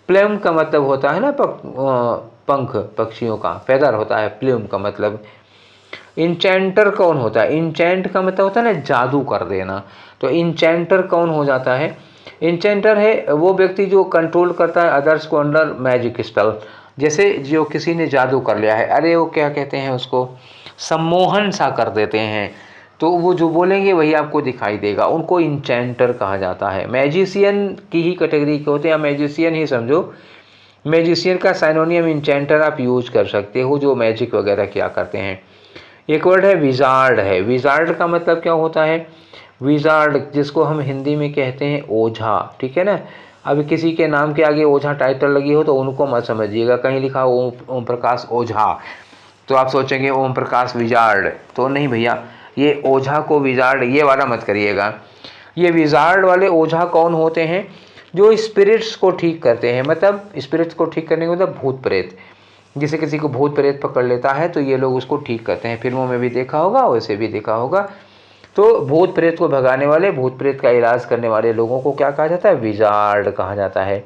प्लम का मतलब होता है ना पंख पक्षियों का, फेदर होता है प्लम का मतलब। इंचेंटर कौन होता है? इंचेंट का मतलब होता है ना जादू कर देना, तो इंचेंटर कौन हो जाता है? इंचेंटर है वो व्यक्ति जो कंट्रोल करता है अदर्स को अंडर मैजिक स्पेल। जैसे जो किसी ने जादू कर लिया है, अरे वो क्या कहते हैं उसको, सम्मोहन सा कर देते हैं, तो वो जो बोलेंगे वही आपको दिखाई देगा, उनको इंचेंटर कहा जाता है। मैजिशियन की ही कैटेगरी के होते हैं, मैजिशियन ही समझो। मैजिशियन का साइनोनियम इंचेंटर आप यूज कर सकते हो, जो मैजिक वगैरह किया करते हैं। एक वर्ड है विजार्ड है। विजार्ड का मतलब क्या होता है? विजार्ड जिसको हम हिंदी में कहते हैं ओझा, ठीक है ना। अभी किसी के नाम के आगे ओझा टाइटल लगी हो तो उनको मत समझिएगा, कहीं लिखा हो ओम प्रकाश ओझा तो आप सोचेंगे ओम प्रकाश विजार्ड, तो नहीं भैया, ये ओझा को विजार्ड ये वाला मत करिएगा। ये विजार्ड वाले ओझा कौन होते हैं? जो स्पिरिट्स को ठीक करते हैं, मतलब स्पिरिट्स को ठीक करने का मतलब भूत प्रेत। जिसे किसी को भूत प्रेत पकड़ लेता है तो ये लोग उसको ठीक करते हैं, फिल्मों में भी देखा होगा, वैसे भी देखा होगा। तो भूत प्रेत को भगाने वाले, भूत प्रेत का इलाज करने वाले लोगों को क्या कहा जाता है? विजार्ड कहा जाता है।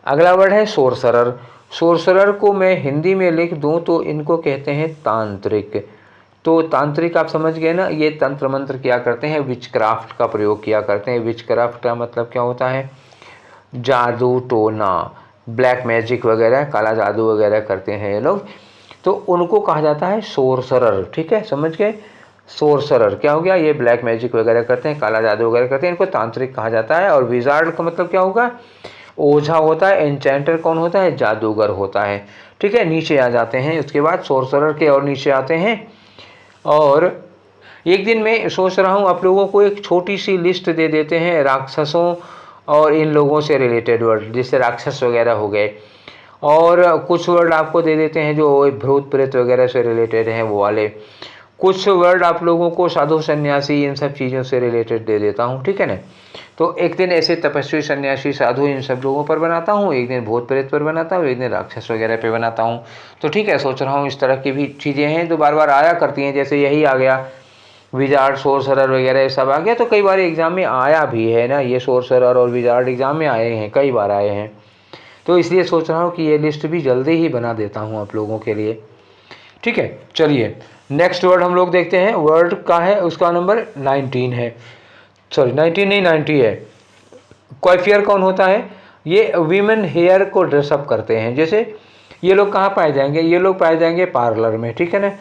अगला वर्ड है सोरसरर। सोरसरर को मैं हिंदी में लिख दूं तो इनको कहते हैं तांत्रिक। तो तांत्रिक आप समझ गए ना, ये तंत्र मंत्र किया करते हैं, विचक्राफ्ट का प्रयोग किया करते हैं। विचक्राफ्ट का मतलब क्या होता है? जादू टोना, ब्लैक मैजिक वगैरह, काला जादू वगैरह करते हैं ये लोग, तो उनको कहा जाता है सोरसरर, ठीक है, समझ गए। सोरसरर क्या हो गया? ये ब्लैक मैजिक वगैरह करते हैं, काला जादू वगैरह करते हैं, इनको तांत्रिक कहा जाता है। और विजार्ड का मतलब क्या होगा? ओझा होता है। एन्चेंटर कौन होता है? जादूगर होता है, ठीक है। नीचे आ जाते हैं, उसके बाद सोरसरर के और नीचे आते हैं। और एक दिन मैं सोच रहा हूँ आप लोगों को एक छोटी सी लिस्ट दे देते हैं राक्षसों और इन लोगों से रिलेटेड वर्ड, जैसे राक्षस वगैरह हो गए, और कुछ वर्ड आपको दे देते हैं जो भूत प्रेत वगैरह से रिलेटेड हैं वो वाले, कुछ वर्ड आप लोगों को साधु सन्यासी इन सब चीज़ों से रिलेटेड दे देता हूँ, ठीक है ना। तो एक दिन ऐसे तपस्वी सन्यासी साधु इन सब लोगों पर बनाता हूँ, एक दिन भूत प्रेत पर बनाता हूँ, एक दिन राक्षस वगैरह पे बनाता हूँ। तो ठीक है, सोच रहा हूँ इस तरह की भी चीज़ें हैं जो बार बार आया करती हैं, जैसे यही आ गया विजार्ड सोरसरर वगैरह ये सब आ गया, तो कई बार एग्जाम में आया भी है ना, ये सोरसरर और विजार्ड एग्जाम में आए हैं, कई बार आए हैं। तो इसलिए सोच रहा हूँ कि ये लिस्ट भी जल्दी ही बना देता हूँ आप लोगों के लिए, ठीक है। चलिए नेक्स्ट वर्ड हम लोग देखते हैं, वर्ड का है उसका नंबर 19 है, सॉरी 19 नहीं 90 है। क्वाइफियर कौन होता है? ये वीमेन हेयर को ड्रेसअप करते हैं। जैसे ये लोग कहाँ पाए जाएंगे? ये लोग पाए जाएंगे पार्लर में, ठीक है ना।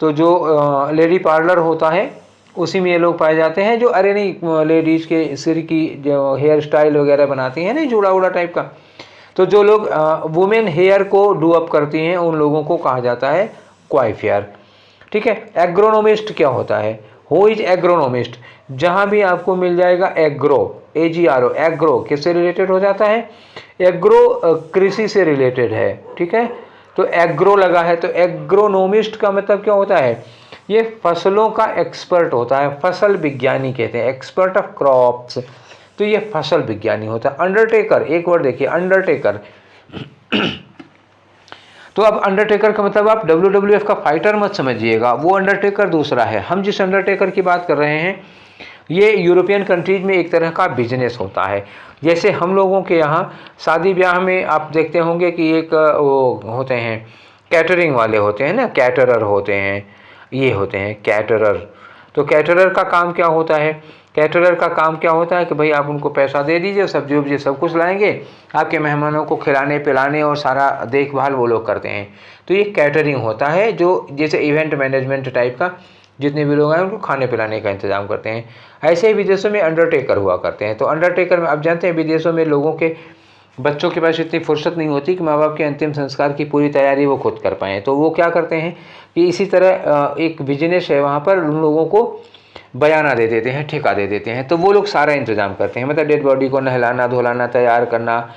तो जो लेडी पार्लर होता है उसी में ये लोग पाए जाते हैं, जो अरे नहीं लेडीज़ के सिर की जो हेयर स्टाइल वगैरह बनाती हैं, नहीं जूड़ा उड़ा टाइप का, तो जो लोग वुमेन हेयर को डू अप करती हैं उन लोगों को कहा जाता है क्वाइफियर, ठीक है। एग्रोनोमिस्ट क्या होता है? Who is agronomist? जहाँ भी आपको मिल जाएगा एग्रो, AGRO, एग्रो किससे रिलेटेड हो जाता है? एग्रो कृषि से रिलेटेड है, ठीक है। तो एग्रो लगा है, तो एग्रोनोमिस्ट का मतलब क्या होता है? ये फसलों का एक्सपर्ट होता है, फसल विज्ञानी कहते हैं, एक्सपर्ट ऑफ क्रॉप्स। तो ये फसल विज्ञानी होता है। अंडरटेकर, एक वर्ड देखिए, अंडरटेकर। तो अब अंडरटेकर का मतलब आप WWF का फाइटर मत समझिएगा, वो अंडरटेकर दूसरा है। हम जिस अंडरटेकर की बात कर रहे हैं ये यूरोपियन कंट्रीज में एक तरह का बिजनेस होता है। जैसे हम लोगों के यहाँ शादी ब्याह में आप देखते होंगे कि एक वो होते हैं कैटरिंग वाले होते हैं ना, कैटरर होते हैं, ये होते हैं कैटरर। तो कैटरर का काम क्या होता है? कैटरर का काम क्या होता है कि भाई आप उनको पैसा दे दीजिए, सब्जी वब्जी सब कुछ लाएंगे, आपके मेहमानों को खिलाने पिलाने और सारा देखभाल वो लोग करते हैं। तो ये कैटरिंग होता है, जो जैसे इवेंट मैनेजमेंट टाइप का, जितने भी लोग आए उनको खाने पिलाने का इंतजाम करते हैं। ऐसे ही विदेशों में अंडरटेकर हुआ करते हैं। तो अंडरटेकर में आप जानते हैं विदेशों में लोगों के बच्चों के पास इतनी फुर्सत नहीं होती कि माँ बाप के अंतिम संस्कार की पूरी तैयारी वो खुद कर पाएँ। तो वो क्या करते हैं कि इसी तरह एक बिजनेस है वहाँ पर, उन लोगों को बयाना दे देते हैं, ठेका दे देते हैं। तो वो लोग सारा इंतजाम करते हैं, मतलब डेड बॉडी को नहलाना धुलाना, तैयार करना,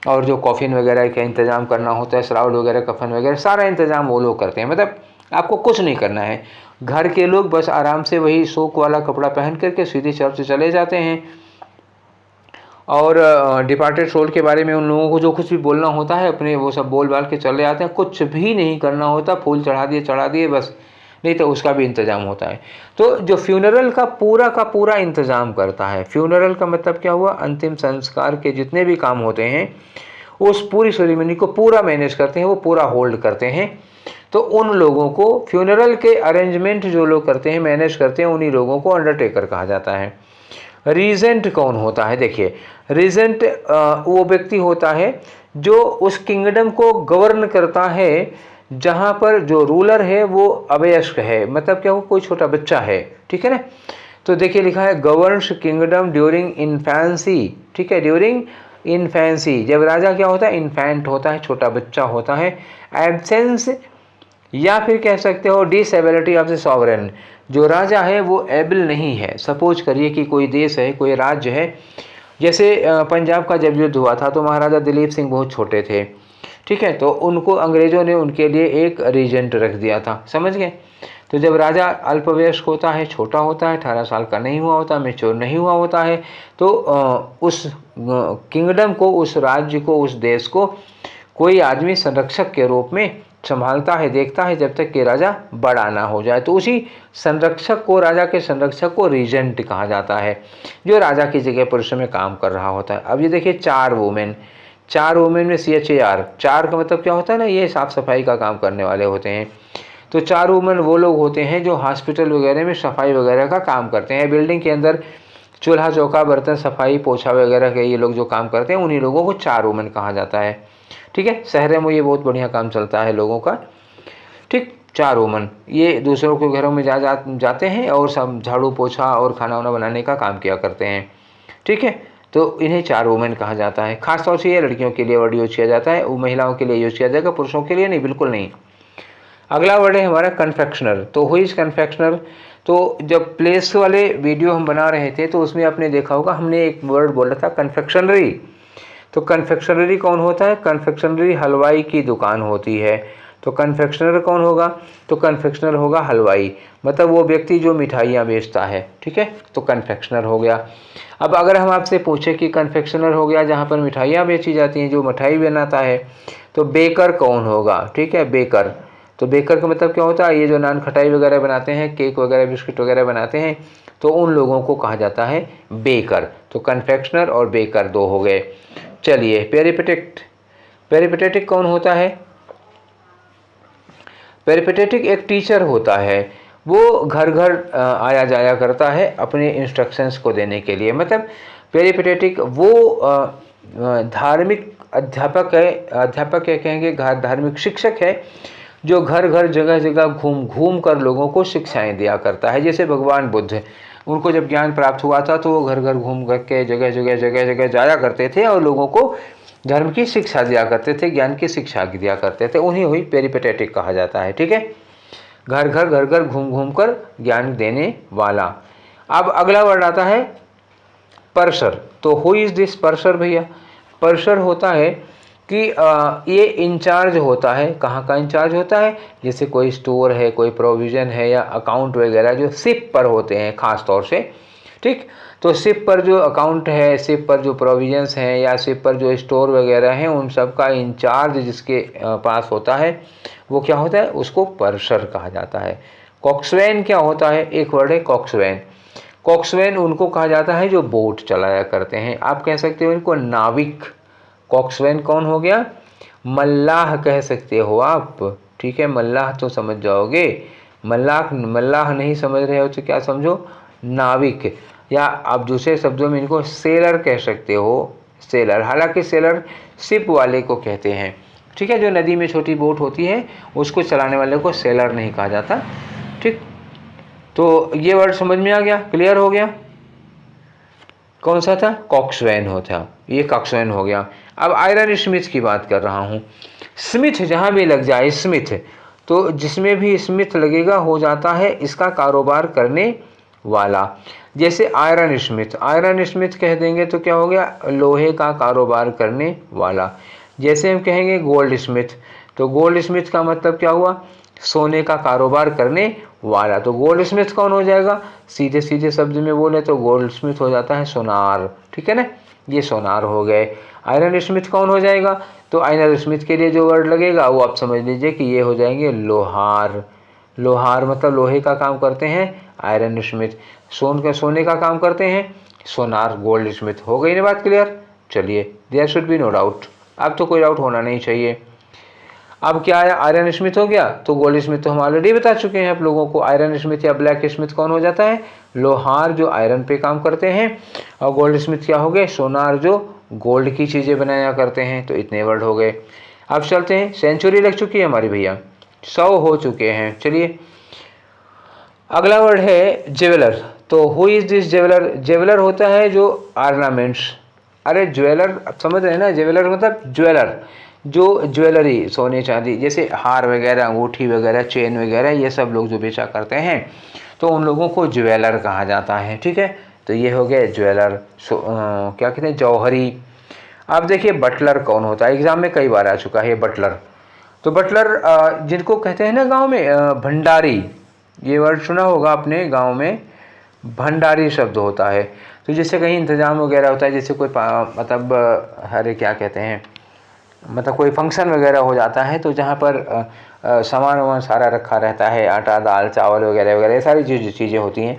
और जो कॉफिन वगैरह का इंतजाम करना होता है, श्राउड वगैरह, कफन वगैरह, सारा इंतजाम वो लोग करते हैं। मतलब आपको कुछ नहीं करना है, घर के लोग बस आराम से वही शोक वाला कपड़ा पहन करके सीधे चर्च चले जाते हैं। और डिपार्टेड सोल के बारे में उन लोगों को जो कुछ भी बोलना होता है अपने वो सब बोल बाल के चले जाते हैं, कुछ भी नहीं करना होता, फूल चढ़ा दिए बस, नहीं तो उसका भी इंतज़ाम होता है। तो जो फ्यूनरल का पूरा इंतज़ाम करता है, फ्यूनरल का मतलब क्या हुआ, अंतिम संस्कार के जितने भी काम होते हैं उस पूरी सेरेमनी को पूरा मैनेज करते हैं, वो पूरा होल्ड करते हैं। तो उन लोगों को, फ्यूनरल के अरेंजमेंट जो लोग करते हैं, मैनेज करते हैं, उन्हीं लोगों को अंडरटेकर कहा जाता है। रीजेंट कौन होता है? देखिए, रीजेंट वो व्यक्ति होता है जो उस किंगडम को गवर्न करता है जहाँ पर जो रूलर है वो अवयस्क है, मतलब क्या, वो कोई छोटा बच्चा है, ठीक है ना। तो देखिए लिखा है गवर्न्स किंगडम ड्यूरिंग इन्फेंसी, ठीक है, ड्यूरिंग इन्फेंसी। जब राजा क्या होता है, इन्फेंट होता है, छोटा बच्चा होता है। एब्सेंस या फिर कह सकते हो डिसेबिलिटी ऑफ द सॉवरेन, जो राजा है वो एबल नहीं है। सपोज करिए कि कोई देश है, कोई राज्य है, जैसे पंजाब का जब युद्ध हुआ था तो महाराजा दिलीप सिंह बहुत छोटे थे, ठीक है, तो उनको अंग्रेज़ों ने उनके लिए एक रीजेंट रख दिया था, समझ गए। तो जब राजा अल्पवयस्क होता है, छोटा होता है, 18 साल का नहीं हुआ होता, मैच्योर नहीं हुआ होता है, तो उस किंगडम को, उस राज्य को, उस देश को कोई आदमी संरक्षक के रूप में संभालता है, देखता है, जब तक कि राजा बड़ा ना हो जाए। तो उसी संरक्षक को, राजा के संरक्षक को रीजेंट कहा जाता है, जो राजा की जगह पर उस समय काम कर रहा होता है। अब ये देखिए 4 वुमेन, 4 वुमेन में CHAR, 4 का मतलब क्या होता है ना, ये साफ़ सफाई का काम करने वाले होते हैं। तो 4 वुमेन वो लोग होते हैं जो हॉस्पिटल वगैरह में सफाई वगैरह का काम करते हैं। बिल्डिंग के अंदर चूल्हा चौका, बर्तन सफाई, पोछा वगैरह के ये लोग जो काम करते हैं, उन्हीं लोगों को 4 वुमेन कहा जाता है, ठीक है। शहरों में ये बहुत बढ़िया काम चलता है लोगों का, ठीक। 4 वुमेन ये दूसरों के घरों में जाते हैं और सब झाड़ू पोछा और खाना वाना बनाने का काम किया करते हैं, ठीक है। तो इन्हें 4 वुमेन कहा जाता है। खासतौर से ये लड़कियों के लिए वर्ड यूज किया जाता है, वो महिलाओं के लिए यूज किया जाएगा, पुरुषों के लिए नहीं, बिल्कुल नहीं। अगला वर्ड है हमारा कन्फेक्शनर। तो हु इज कन्फेक्शनर? तो जब प्लेस वाले वीडियो हम बना रहे थे तो उसमें आपने देखा होगा हमने एक वर्ड बोला था कन्फेक्शनरी। तो कन्फेक्शनरी कौन होता है? कन्फेक्शनरी हलवाई की दुकान होती है। तो कन्फेक्शनर कौन होगा? तो कन्फेक्शनर होगा हलवाई, मतलब वो व्यक्ति जो मिठाइयाँ बेचता है, ठीक है, तो कन्फेक्शनर हो गया। अब अगर हम आपसे पूछे कि कन्फेक्शनर हो गया जहाँ पर मिठाइयाँ बेची जाती हैं, जो मिठाई बनाता है, तो बेकर कौन होगा? ठीक है, बेकर। तो बेकर का मतलब क्या होता है? ये जो नान खटाई वगैरह बनाते हैं, केक वगैरह, बिस्किट वगैरह बनाते हैं, तो उन लोगों को कहा जाता है बेकर। तो कन्फेक्शनर और बेकर 2 हो गए। चलिए, पेरिपेटेटिक। पेरिपेटेटिक कौन होता है? पेरिपेटेटिक एक टीचर होता है, वो घर घर आया जाया करता है अपने इंस्ट्रक्शंस को देने के लिए। मतलब पेरिपेटेटिक वो धार्मिक अध्यापक है, अध्यापक है कहेंगे, धार्मिक शिक्षक है, जो घर घर जगह जगह घूम घूम कर लोगों को शिक्षाएं दिया करता है। जैसे भगवान बुद्ध, उनको जब ज्ञान प्राप्त हुआ था तो वो घर घर घूम करके जगह जगह जाया करते थे और लोगों को धर्म की शिक्षा दिया करते थे, ज्ञान की शिक्षा दिया करते थे। उन्हीं हुई पेरिपेटेटिक कहा जाता है, ठीक है, घर घर घूम घूम कर ज्ञान देने वाला। अब अगला वर्ड आता है पर्सर। तो हु इज दिस पर्सर भैया? पर्सर होता है कि ये इंचार्ज होता है, कहाँ का इंचार्ज होता है, जैसे कोई स्टोर है, कोई प्रोविज़न है या अकाउंट वगैरह जो शिप पर होते हैं ख़ास तौर से, ठीक। तो शिप पर जो अकाउंट है, शिप पर जो प्रोविजंस हैं या शिप पर जो स्टोर वगैरह हैं, उन सब का इंचार्ज जिसके पास होता है वो क्या होता है, उसको पर्सर कहा जाता है। कॉक्सवैन क्या होता है, एक वर्ड है कॉक्सवैन। कॉक्सवैन उनको कहा जाता है जो बोट चलाया करते हैं, आप कह सकते हो इनको नाविक। कॉक्सवैन कौन हो गया, मल्लाह कह सकते हो आप, ठीक है। मल्लाह तो समझ जाओगे, मल्लाह मल्लाह नहीं समझ रहे हो तो क्या समझो, नाविक, या आप दूसरे शब्दों में इनको सेलर कह सकते हो, सेलर। हालांकि सेलर शिप वाले को कहते हैं, ठीक है। जो नदी में छोटी बोट होती है उसको चलाने वाले को सेलर नहीं कहा जाता, ठीक। तो ये वर्ड समझ में आ गया, क्लियर हो गया। कौन सा था, कॉक्सवैन होता, ये कॉक्सवैन हो गया। अब आयरन स्मिथ की बात कर रहा हूँ। स्मिथ जहाँ भी लग जाए स्मिथ, तो जिसमें भी स्मिथ लगेगा हो जाता है इसका कारोबार करने वाला। जैसे आयरन स्मिथ, आयरन स्मिथ कह देंगे तो क्या हो गया, लोहे का कारोबार करने वाला। जैसे हम कहेंगे गोल्ड स्मिथ, तो गोल्ड स्मिथ का मतलब क्या हुआ, सोने का कारोबार करने वाला। तो गोल्ड स्मिथ कौन हो जाएगा, सीधे सीधे शब्द में बोले तो गोल्ड स्मिथ हो जाता है सोनार, ठीक है ना, ये सोनार हो गए। आयरन स्मिथ कौन हो जाएगा, तो आयरन स्मिथ के लिए जो वर्ड लगेगा वो आप समझ लीजिए कि ये हो जाएंगे लोहार। लोहार मतलब लोहे का काम करते हैं आयरन स्मिथ, सोने का काम करते हैं सोनार, गोल्ड स्मिथ। हो गई ना बात क्लियर। चलिए, there should be no doubt, अब तो कोई डाउट होना नहीं चाहिए। अब क्या आया, आयरन स्मिथ हो गया, तो गोल्ड स्मिथ तो हम ऑलरेडी बता चुके हैं आप लोगों को। आयरन स्मिथ या ब्लैक स्मिथ कौन हो जाता है, लोहार जो आयरन पे काम करते हैं, और गोल्ड स्मिथ क्या हो गए, सोनार जो गोल्ड की चीज़ें बनाया करते हैं। तो इतने वर्ड हो गए। अब चलते हैं, सेंचुरी लग चुकी है हमारी भैया, 100 हो चुके हैं। चलिए अगला वर्ड है ज्वेलर। तो who is this jeweller, jeweller होता है जो ऑर्नामेंट्स, अरे ज्वेलर समझ रहे हैं ना, ज्वेलर मतलब ज्वेलर, जो ज्वेलरी सोने चांदी जैसे हार वगैरह, अंगूठी वगैरह, चेन वगैरह, ये सब लोग जो बेचा करते हैं तो उन लोगों को ज्वेलर कहा जाता है, ठीक है। तो ये हो गया ज्वेलर। क्या कहते हैं, जौहरी। अब देखिए बटलर कौन होता है, एग्जाम में कई बार आ चुका है बटलर। तो बटलर जिनको कहते हैं ना गांव में भंडारी, ये वर्ड सुना होगा आपने, गांव में भंडारी शब्द होता है। तो जैसे कहीं इंतजाम वगैरह होता है, जैसे कोई मतलब अरे क्या कहते हैं, मतलब कोई फंक्शन वगैरह हो जाता है, तो जहाँ पर सामान वामान सारा रखा रहता है, आटा दाल चावल वगैरह वगैरह ये सारी चीज़ें होती हैं,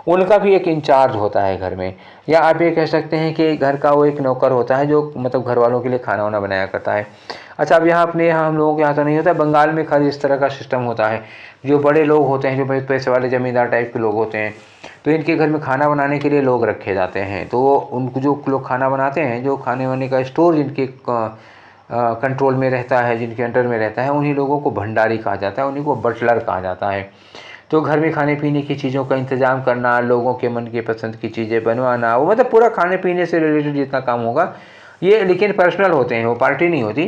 उनका भी एक इंचार्ज होता है घर में। या आप ये कह सकते हैं कि घर का वो एक नौकर होता है जो मतलब घर वालों के लिए खाना वाना बनाया करता है। अच्छा, अब यहाँ अपने यहाँ हम लोगों के यहाँ तो नहीं होता, बंगाल में खाली इस तरह का सिस्टम होता है। जो बड़े लोग होते हैं, जो भाई पैसे वाले ज़मींदार टाइप के लोग होते हैं, तो इनके घर में खाना बनाने के लिए लोग रखे जाते हैं। तो उनको जो लोग खाना बनाते हैं, जो खाने वाने का स्टोर जिनके कंट्रोल में रहता है, जिनके अंडर में रहता है, उन्हीं लोगों को भंडारी कहा जाता है, उन्हीं को बटलर कहा जाता है। तो घर में खाने पीने की चीज़ों का इंतज़ाम करना, लोगों के मन की पसंद की चीज़ें बनवाना, वो मतलब पूरा खाने पीने से रिलेटेड जितना काम होगा ये, लेकिन पर्सनल होते हैं, वो पार्टी नहीं होती,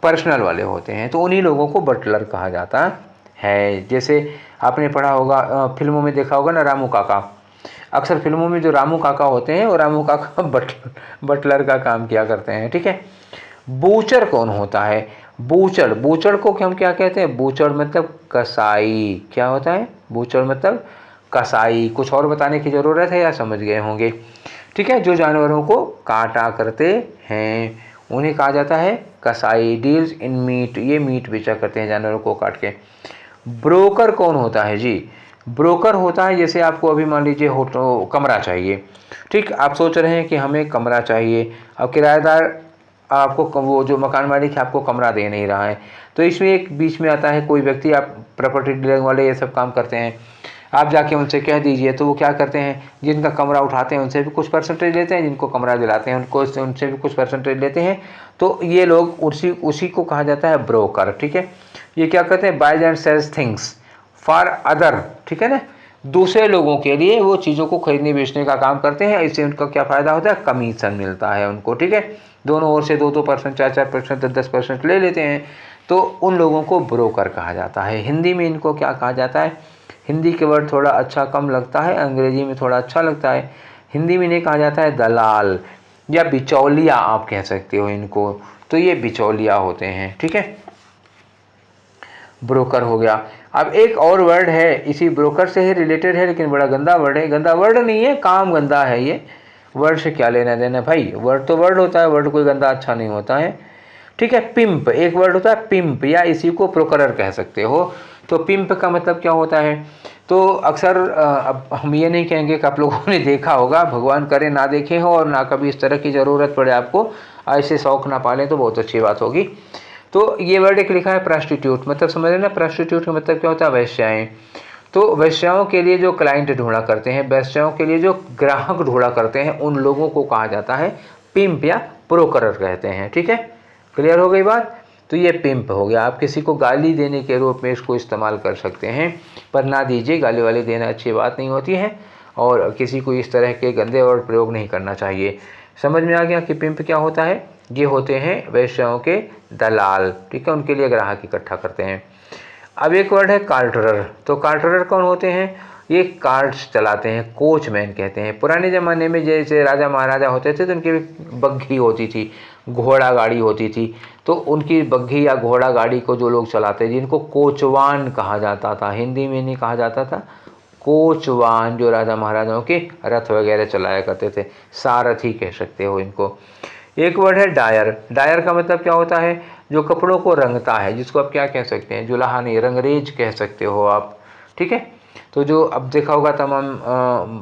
पर्सनल वाले होते हैं, तो उन्हीं लोगों को बटलर कहा जाता है। जैसे आपने पढ़ा होगा, फिल्मों में देखा होगा ना, रामू काका। अक्सर फिल्मों में जो रामू काका होते हैं वो रामू काका बटलर का काम किया करते हैं, ठीक है। बूचर कौन होता है, बूचर, बूचर को हम क्या कहते हैं, बूचर मतलब कसाई। क्या होता है, बूचर मतलब कसाई। कुछ और बताने की ज़रूरत है या समझ गए होंगे, ठीक है। जो जानवरों को काटा करते हैं उन्हें कहा जाता है कसाई। डील्स इन मीट, ये मीट बेचा करते हैं जानवरों को काट के। ब्रोकर कौन होता है जी, ब्रोकर होता है जैसे आपको अभी मान लीजिए कमरा चाहिए, ठीक। आप सोच रहे हैं कि हमें कमरा चाहिए, अब किराएदार आपको, वो जो मकान मालिक है आपको कमरा दे नहीं रहा है, तो इसमें एक बीच में आता है कोई व्यक्ति, आप प्रॉपर्टी डीलर वाले ये सब काम करते हैं, आप जाके उनसे कह दीजिए, तो वो क्या करते हैं, जिनका कमरा उठाते हैं उनसे भी कुछ परसेंटेज लेते हैं, जिनको कमरा दिलाते हैं उनसे भी कुछ परसेंटेज लेते हैं। तो ये लोग उसी को कहा जाता है ब्रोकर, ठीक है। ये क्या करते हैं, buys and sells things for other, ठीक है ना, दूसरे लोगों के लिए वो चीज़ों को खरीदने बेचने का काम करते हैं। इससे उनका क्या फ़ायदा होता है, कमीशन मिलता है उनको, ठीक है। दोनों ओर से 2% 4% 10% ले लेते हैं, तो उन लोगों को ब्रोकर कहा जाता है। हिंदी में इनको क्या कहा जाता है, हिंदी के वर्ड थोड़ा अच्छा कम लगता है, अंग्रेजी में थोड़ा अच्छा लगता है। हिंदी में इन्हें कहा जाता है दलाल या बिचौलिया, आप कह सकते हो इनको, तो ये बिचौलिया होते हैं, ठीक है। ब्रोकर हो गया। अब एक और वर्ड है, इसी ब्रोकर से ही रिलेटेड है, लेकिन बड़ा गंदा वर्ड है। गंदा वर्ड नहीं है, काम गंदा है। ये वर्ड से क्या लेना देना भाई, वर्ड तो वर्ड होता है, वर्ड कोई गंदा अच्छा नहीं होता है, ठीक है। पिंप एक वर्ड होता है, पिंप, या इसी को प्रोकरर कह सकते हो। तो पिंप का मतलब क्या होता है, तो अक्सर अब हम ये नहीं कहेंगे कि आप लोगों ने देखा होगा, भगवान करे ना देखे हो और ना कभी इस तरह की ज़रूरत पड़े आपको, ऐसे शौक ना पालें तो बहुत अच्छी बात होगी। तो ये वर्ड एक लिखा है प्रॉस्टिट्यूट, मतलब समझ रहे ना, प्रॉस्टिट्यूट का मतलब क्या होता है, वेश्याएँ। तो वेश्याओं के लिए जो क्लाइंट ढूंढा करते हैं, वेश्याओं के लिए जो ग्राहक ढूंढा करते हैं, उन लोगों को कहा जाता है पिंप या ब्रोकर कहते हैं, ठीक है। क्लियर हो गई बात। तो ये पिंप हो गया। आप किसी को गाली देने के रूप में इसको इस्तेमाल कर सकते हैं, पर ना दीजिए, गाली वाली देना अच्छी बात नहीं होती है, और किसी को इस तरह के गंदे वर्ड प्रयोग नहीं करना चाहिए। समझ में आ गया कि पिंप क्या होता है। ये होते हैं वेश्याओं के दलाल, ठीक है, उनके लिए ग्राहक इकट्ठा करते हैं। अब एक वर्ड है कार्टरर। तो कार्टरर कौन होते हैं, ये कार्ट्स चलाते हैं, कोचमैन कहते हैं। पुराने ज़माने में जैसे राजा महाराजा होते थे तो उनकी बग्घी होती थी, घोड़ा गाड़ी होती थी, तो उनकी बग्घी या घोड़ा गाड़ी को जो लोग चलाते, जिनको कोचवान कहा जाता था, हिंदी में नहीं कहा जाता था, कोचवान, जो राजा महाराजाओं के रथ वगैरह चलाया करते थे, सारथी कह सकते हो इनको। एक वर्ड है डायर। डायर का मतलब क्या होता है, जो कपड़ों को रंगता है, जिसको आप क्या कह सकते हैं, जुलाहा नहीं, रंगरेज कह सकते हो आप, ठीक है। तो जो अब देखा होगा तमाम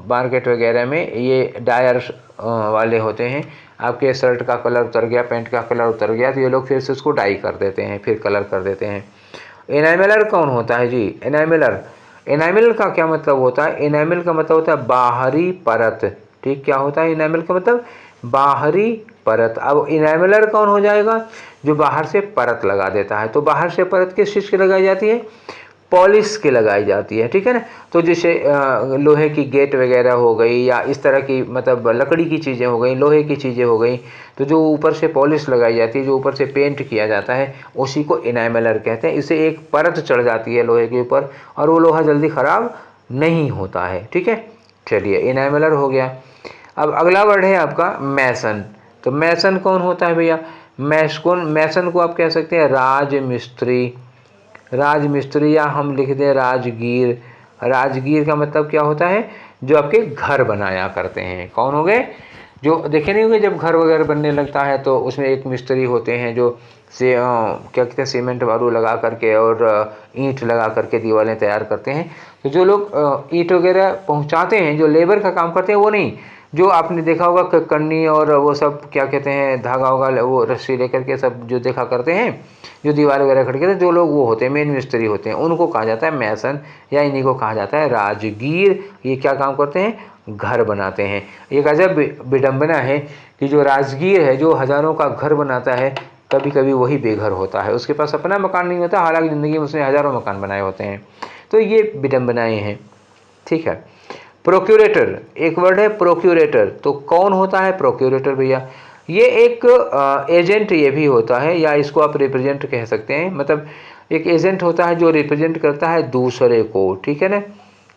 मार्केट वगैरह में ये डायर वाले होते हैं। आपके शर्ट का कलर उतर गया, पैंट का कलर उतर गया, तो ये लोग फिर से उसको डाई कर देते हैं, फिर कलर कर देते हैं। एनामेलर कौन होता है जी, एनामेलर। एनामेल का क्या मतलब होता है, एनामेल का मतलब होता है बाहरी परत, ठीक। क्या होता है एनामेल का मतलब, बाहरी परत। अब इनेमलर कौन हो जाएगा, जो बाहर से परत लगा देता है। तो बाहर से परत किस चीज़ की लगाई जाती है, पॉलिश की लगाई जाती है, ठीक है ना। तो जैसे लोहे की गेट वगैरह हो गई, या इस तरह की मतलब लकड़ी की चीज़ें हो गई, लोहे की चीज़ें हो गई, तो जो ऊपर से पॉलिश लगाई जाती है, जो ऊपर से पेंट किया जाता है, उसी को इनेमलर कहते हैं। इससे एक परत चढ़ जाती है लोहे के ऊपर, और वो लोहा जल्दी ख़राब नहीं होता है, ठीक है। चलिए, इनेमलर हो गया। अब अगला वर्ड है आपका मैसन। तो मैसन कौन होता है भैया, मैसन को आप कह सकते हैं राजमिस्त्री, राजमिस्त्री, या हम लिख दें राजगीर। राजगीर का मतलब क्या होता है, जो आपके घर बनाया करते हैं। कौन हो गए, जो देखे नहीं होंगे, जब घर वगैरह बनने लगता है तो उसमें एक मिस्त्री होते हैं जो क्या कहते हैं, सीमेंट बालू लगा करके और ईंट लगा करके दीवारें तैयार करते हैं। तो जो लोग ईंट वगैरह पहुंचाते हैं, जो लेबर का काम करते हैं, वो नहीं, जो आपने देखा होगा कन्नी और वो सब क्या कहते हैं, धागा होगा, वो रस्सी लेकर के सब जो देखा करते हैं, जो दीवार वगैरह खड़के थे, जो लोग वो होते हैं, मेन मिस्त्री होते हैं, उनको कहा जाता है मैसन, या इन्हीं को कहा जाता है राजगीर। ये क्या काम करते हैं, घर बनाते हैं। एक अजब विडंबना है कि जो राजगीर है, जो हज़ारों का घर बनाता है, कभी कभी वही बेघर होता है, उसके पास अपना मकान नहीं होता, हालांकि ज़िंदगी में उसने हज़ारों मकान बनाए होते हैं। तो ये विडंबनाएँ हैं, ठीक है। प्रोक्यूरेटर, एक वर्ड है प्रोक्यूरेटर। तो कौन होता है प्रोक्यूरेटर भैया, ये एक एजेंट ये भी होता है, या इसको आप रिप्रेजेंट कह सकते हैं। मतलब एक एजेंट होता है जो रिप्रेजेंट करता है दूसरे को, ठीक है ना,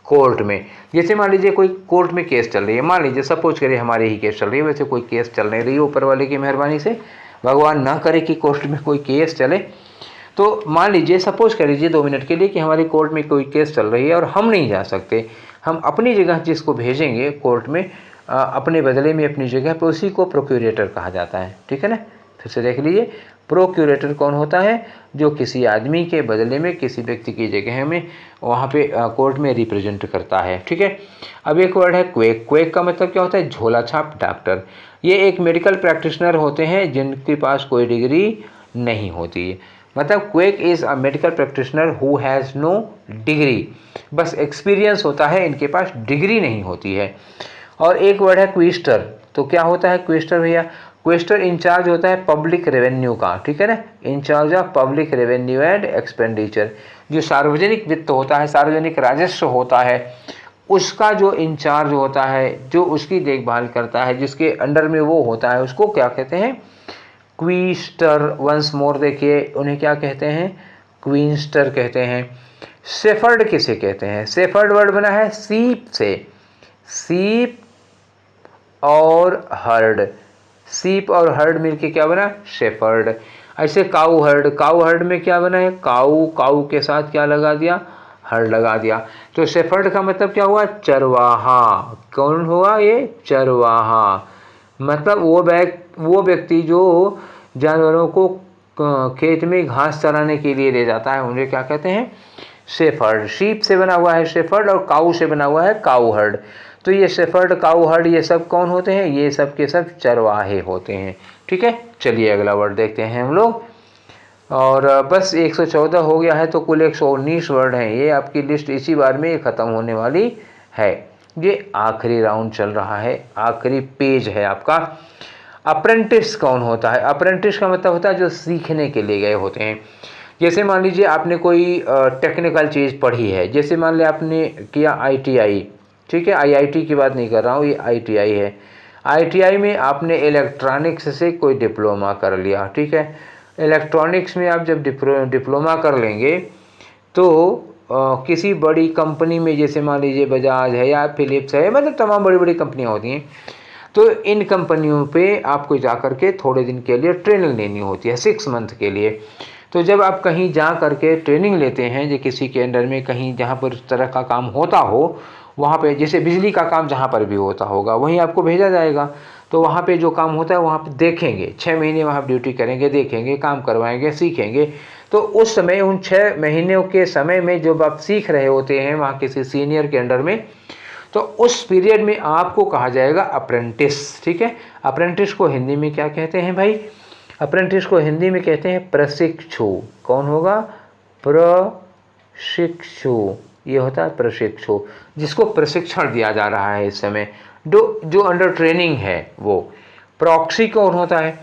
कोर्ट में। जैसे मान लीजिए कोई कोर्ट में केस चल रही है, मान लीजिए सपोज करिए हमारी ही केस चल रही है, वैसे कोई केस चल नहीं रही है, ऊपर वाले की मेहरबानी से, भगवान ना करे कि कोर्ट में कोई केस चले। तो मान लीजिए, सपोज कर लीजिए 2 मिनट के लिए कि हमारी कोर्ट में कोई केस चल रही है और हम नहीं जा सकते, हम अपनी जगह जिसको भेजेंगे कोर्ट में अपने बदले में अपनी जगह पर, उसी को प्रोक्यूरेटर कहा जाता है, ठीक है ना। फिर से देख लीजिए, प्रोक्यूरेटर कौन होता है, जो किसी आदमी के बदले में किसी व्यक्ति की जगह में वहाँ पे कोर्ट में रिप्रेजेंट करता है, ठीक है। अब एक वर्ड है क्वेक। क्वेक का मतलब क्या होता है, झोला छाप डॉक्टर। ये एक मेडिकल प्रैक्टिशनर होते हैं जिनके पास कोई डिग्री नहीं होती है। मतलब quack is a medical practitioner who has no degree, बस एक्सपीरियंस होता है, इनके पास डिग्री नहीं होती है। और एक वर्ड है क्विस्टर। तो क्या होता है क्विस्टर भैया, क्विस्टर इंचार्ज होता है पब्लिक रेवेन्यू का, ठीक है ना, in charge of public revenue and expenditure. जो सार्वजनिक वित्त होता है, सार्वजनिक राजस्व होता है, उसका जो इंचार्ज होता है, जो उसकी देखभाल करता है, जिसके अंडर में वो होता है, उसको क्या कहते हैं, क्वीस्टर। वंस मोर देखिए, उन्हें क्या कहते हैं, क्वींस्टर कहते हैं। शेफर्ड किसे कहते हैं, शेफर्ड वर्ड बना है सीप से, सीप और हर्ड। सीप और हर्ड मिलके क्या बना, शेफर्ड। ऐसे काऊ हर्ड, काऊ हर्ड में क्या बना है, काऊ, काऊ के साथ क्या लगा दिया, हर्ड लगा दिया। तो शेफर्ड का मतलब क्या हुआ, चरवाहा। कौन हुआ ये, चरवाहा। मतलब वो व्यक्ति जो जानवरों को खेत में घास चराने के लिए ले जाता है, उन्हें क्या कहते हैं, शेफर्ड। शीप से बना हुआ है शेफर्ड और काऊ से बना हुआ है काऊ हर्ड। तो ये शेफर्ड, काऊ हर्ड, ये सब कौन होते हैं, ये सब के सब चरवाहे होते हैं। ठीक है, चलिए अगला वर्ड देखते हैं हम लोग। और बस 114 हो गया है, तो कुल 119 वर्ड हैं। ये आपकी लिस्ट इसी बार में ख़त्म होने वाली है। ये आखिरी राउंड चल रहा है, आखिरी पेज है आपका। अप्रेंटिस कौन होता है, अप्रेंटिस का मतलब होता है जो सीखने के लिए गए होते हैं। जैसे मान लीजिए आपने कोई टेक्निकल चीज़ पढ़ी है, जैसे मान लिया आपने किया ITI, ठीक है, IIT की बात नहीं कर रहा हूँ, ये ITI है। ITI में आपने इलेक्ट्रॉनिक्स से कोई डिप्लोमा कर लिया, ठीक है। इलेक्ट्रॉनिक्स में आप जब डिप्लोमा कर लेंगे तो किसी बड़ी कंपनी में, जैसे मान लीजिए बजाज है या फिलिप्स है, मतलब तमाम बड़ी बड़ी कंपनियाँ होती हैं, तो इन कंपनियों पे आपको जा कर के थोड़े दिन के लिए ट्रेनिंग लेनी होती है, 6 मंथ के लिए। तो जब आप कहीं जा कर के ट्रेनिंग लेते हैं, जो किसी के अंडर में कहीं जहाँ पर उस तरह का काम होता हो, वहाँ पे जैसे बिजली का काम जहाँ पर भी होता होगा वहीं आपको भेजा जाएगा। तो वहाँ पे जो काम होता है वहाँ पे देखेंगे, 6 महीने वहाँ ड्यूटी करेंगे, देखेंगे, काम करवाएंगे, सीखेंगे। तो उस समय, उन 6 महीनों के समय में जब आप सीख रहे होते हैं वहाँ किसी सीनियर के अंडर में, तो उस पीरियड में आपको कहा जाएगा अप्रेंटिस। ठीक है, अप्रेंटिस को हिंदी में क्या कहते हैं भाई, अप्रेंटिस को हिंदी में कहते हैं प्रशिक्षु। कौन होगा, प्रशिक्षु। ये होता है प्रशिक्षु, जिसको प्रशिक्षण दिया जा रहा है इस समय, जो अंडर ट्रेनिंग है वो। प्रॉक्सी कौन होता है,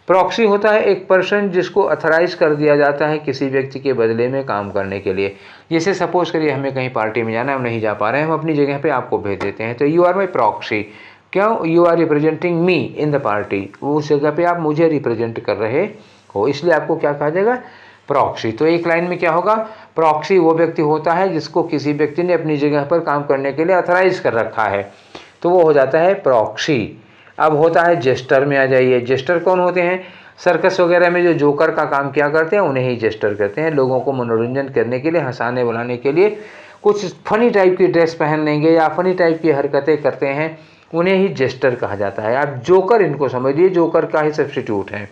प्रॉक्सी होता है एक पर्सन जिसको अथराइज कर दिया जाता है किसी व्यक्ति के बदले में काम करने के लिए। जैसे सपोज करिए हमें कहीं पार्टी में जाना है, हम नहीं जा पा रहे हैं, हम अपनी जगह पे आपको भेज देते हैं, तो यू आर माई प्रॉक्सी। क्यों, you are representing me in the party, उस जगह पे आप मुझे रिप्रेजेंट कर रहे हो, इसलिए आपको क्या कहा जाएगा, प्रॉक्सी। तो एक लाइन में क्या होगा, प्रॉक्सी वो व्यक्ति होता है जिसको किसी व्यक्ति ने अपनी जगह पर काम करने के लिए अथराइज कर रखा है, तो वो हो जाता है प्रॉक्सी। अब होता है जेस्टर में आ जाइए। जेस्टर कौन होते हैं, सर्कस वगैरह में जो जोकर का काम किया करते हैं उन्हें ही जेस्टर कहते हैं। लोगों को मनोरंजन करने के लिए, हंसाने बुलाने के लिए कुछ फनी टाइप की ड्रेस पहन लेंगे या फनी टाइप की हरकतें करते हैं, उन्हें ही जेस्टर कहा जाता है। आप जोकर इनको समझिए, जोकर का ही सब्स्टिट्यूट है।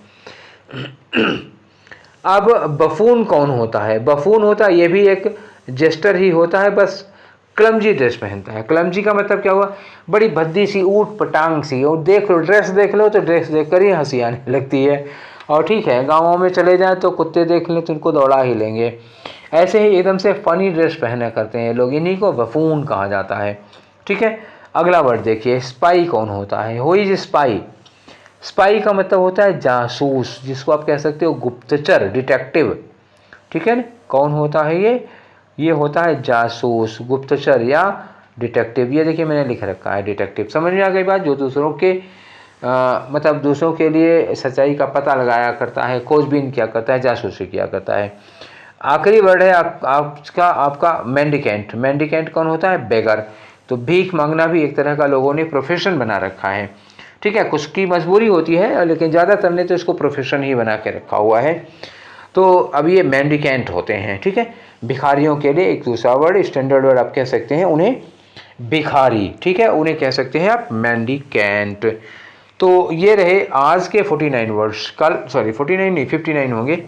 अब बफून कौन होता है, बफून होता है ये भी एक जेस्टर ही होता है, बस क्लमजी ड्रेस पहनता है। क्लमजी का मतलब क्या हुआ, बड़ी भद्दी सी, ऊट पटांग सी, और देख लो, ड्रेस देख लो तो ड्रेस देख कर ही हंसी आने लगती है। और ठीक है, गाँवों में चले जाएं तो कुत्ते देख लें तो उनको दौड़ा ही लेंगे। ऐसे ही एकदम से फनी ड्रेस पहना करते हैं लोग, इन्हीं को बफून कहा जाता है। ठीक है, अगला वर्ड देखिए, स्पाई कौन होता है, हु इज स्पाई। स्पाई का मतलब होता है जासूस, जिसको आप कह सकते हो गुप्तचर, डिटेक्टिव। ठीक है, कौन होता है ये होता है जासूस, गुप्तचर या डिटेक्टिव। ये देखिए मैंने लिख रखा है डिटेक्टिव। समझ में आ गई बात, जो दूसरों के मतलब दूसरों के लिए सच्चाई का पता लगाया करता है, खोजबीन किया करता है, जासूसी किया करता है। आखिरी वर्ड है आपका मेंडिकेंट। मेंडिकेंट कौन होता है, बेगर। तो भीख मांगना भी एक तरह का लोगों ने प्रोफेशन बना रखा है। ठीक है, कुछ की मजबूरी होती है, लेकिन ज़्यादातर ने तो इसको प्रोफेशन ही बना के रखा हुआ है। तो अब ये मेंडिकेंट होते हैं। ठीक है, भिखारियों के लिए एक दूसरा वर्ड, स्टैंडर्ड वर्ड आप कह सकते हैं उन्हें भिखारी। ठीक है, उन्हें कह सकते हैं आप मेंडिकेंट। तो ये रहे आज के 49 वर्ड्स। कल 49 नहीं 59 होंगे।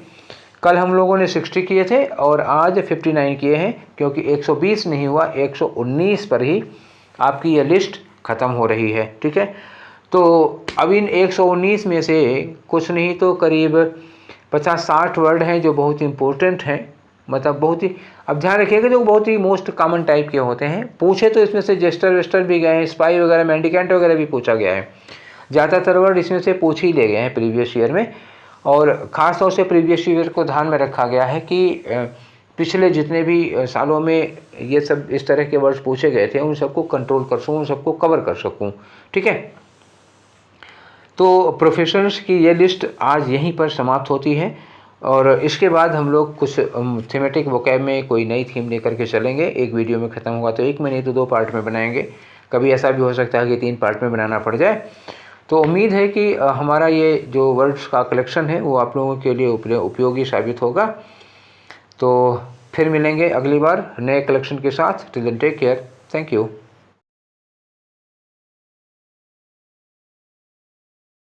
कल हम लोगों ने 60 किए थे और आज 59 किए हैं, क्योंकि 120 नहीं हुआ, 119 पर ही आपकी ये लिस्ट ख़त्म हो रही है। ठीक है, तो अब इन 119 में से कुछ नहीं तो करीब 50-60 वर्ड हैं जो बहुत इंपॉर्टेंट हैं, मतलब बहुत ही, अब ध्यान रखिएगा, जो बहुत ही मोस्ट कॉमन टाइप के होते हैं। पूछे तो इसमें से जेस्टर वेस्टर भी गए हैं, स्पाई वगैरह, मेंडिकेंट वगैरह भी पूछा गया है। ज़्यादातर वर्ड इसमें से पूछ ही ले गए हैं प्रीवियस ईयर में, और ख़ास तौर से प्रीवियस ईयर को ध्यान में रखा गया है कि पिछले जितने भी सालों में ये सब इस तरह के वर्ड्स पूछे गए थे उन सबको कंट्रोल कर सकूँ, उन सबको कवर कर सकूँ। ठीक है, तो प्रोफेशंस की ये लिस्ट आज यहीं पर समाप्त होती है, और इसके बाद हम लोग कुछ थीमेटिक वोकैब में कोई नई थीम लेकर के चलेंगे। एक वीडियो में ख़त्म होगा तो एक में नहीं तो 2 पार्ट में बनाएंगे, कभी ऐसा भी हो सकता है कि 3 पार्ट में बनाना पड़ जाए। तो उम्मीद है कि हमारा ये जो वर्ड्स का कलेक्शन है वो आप लोगों के लिए उपयोगी साबित होगा। तो फिर मिलेंगे अगली बार नए कलेक्शन के साथ। Till then take care, thank you.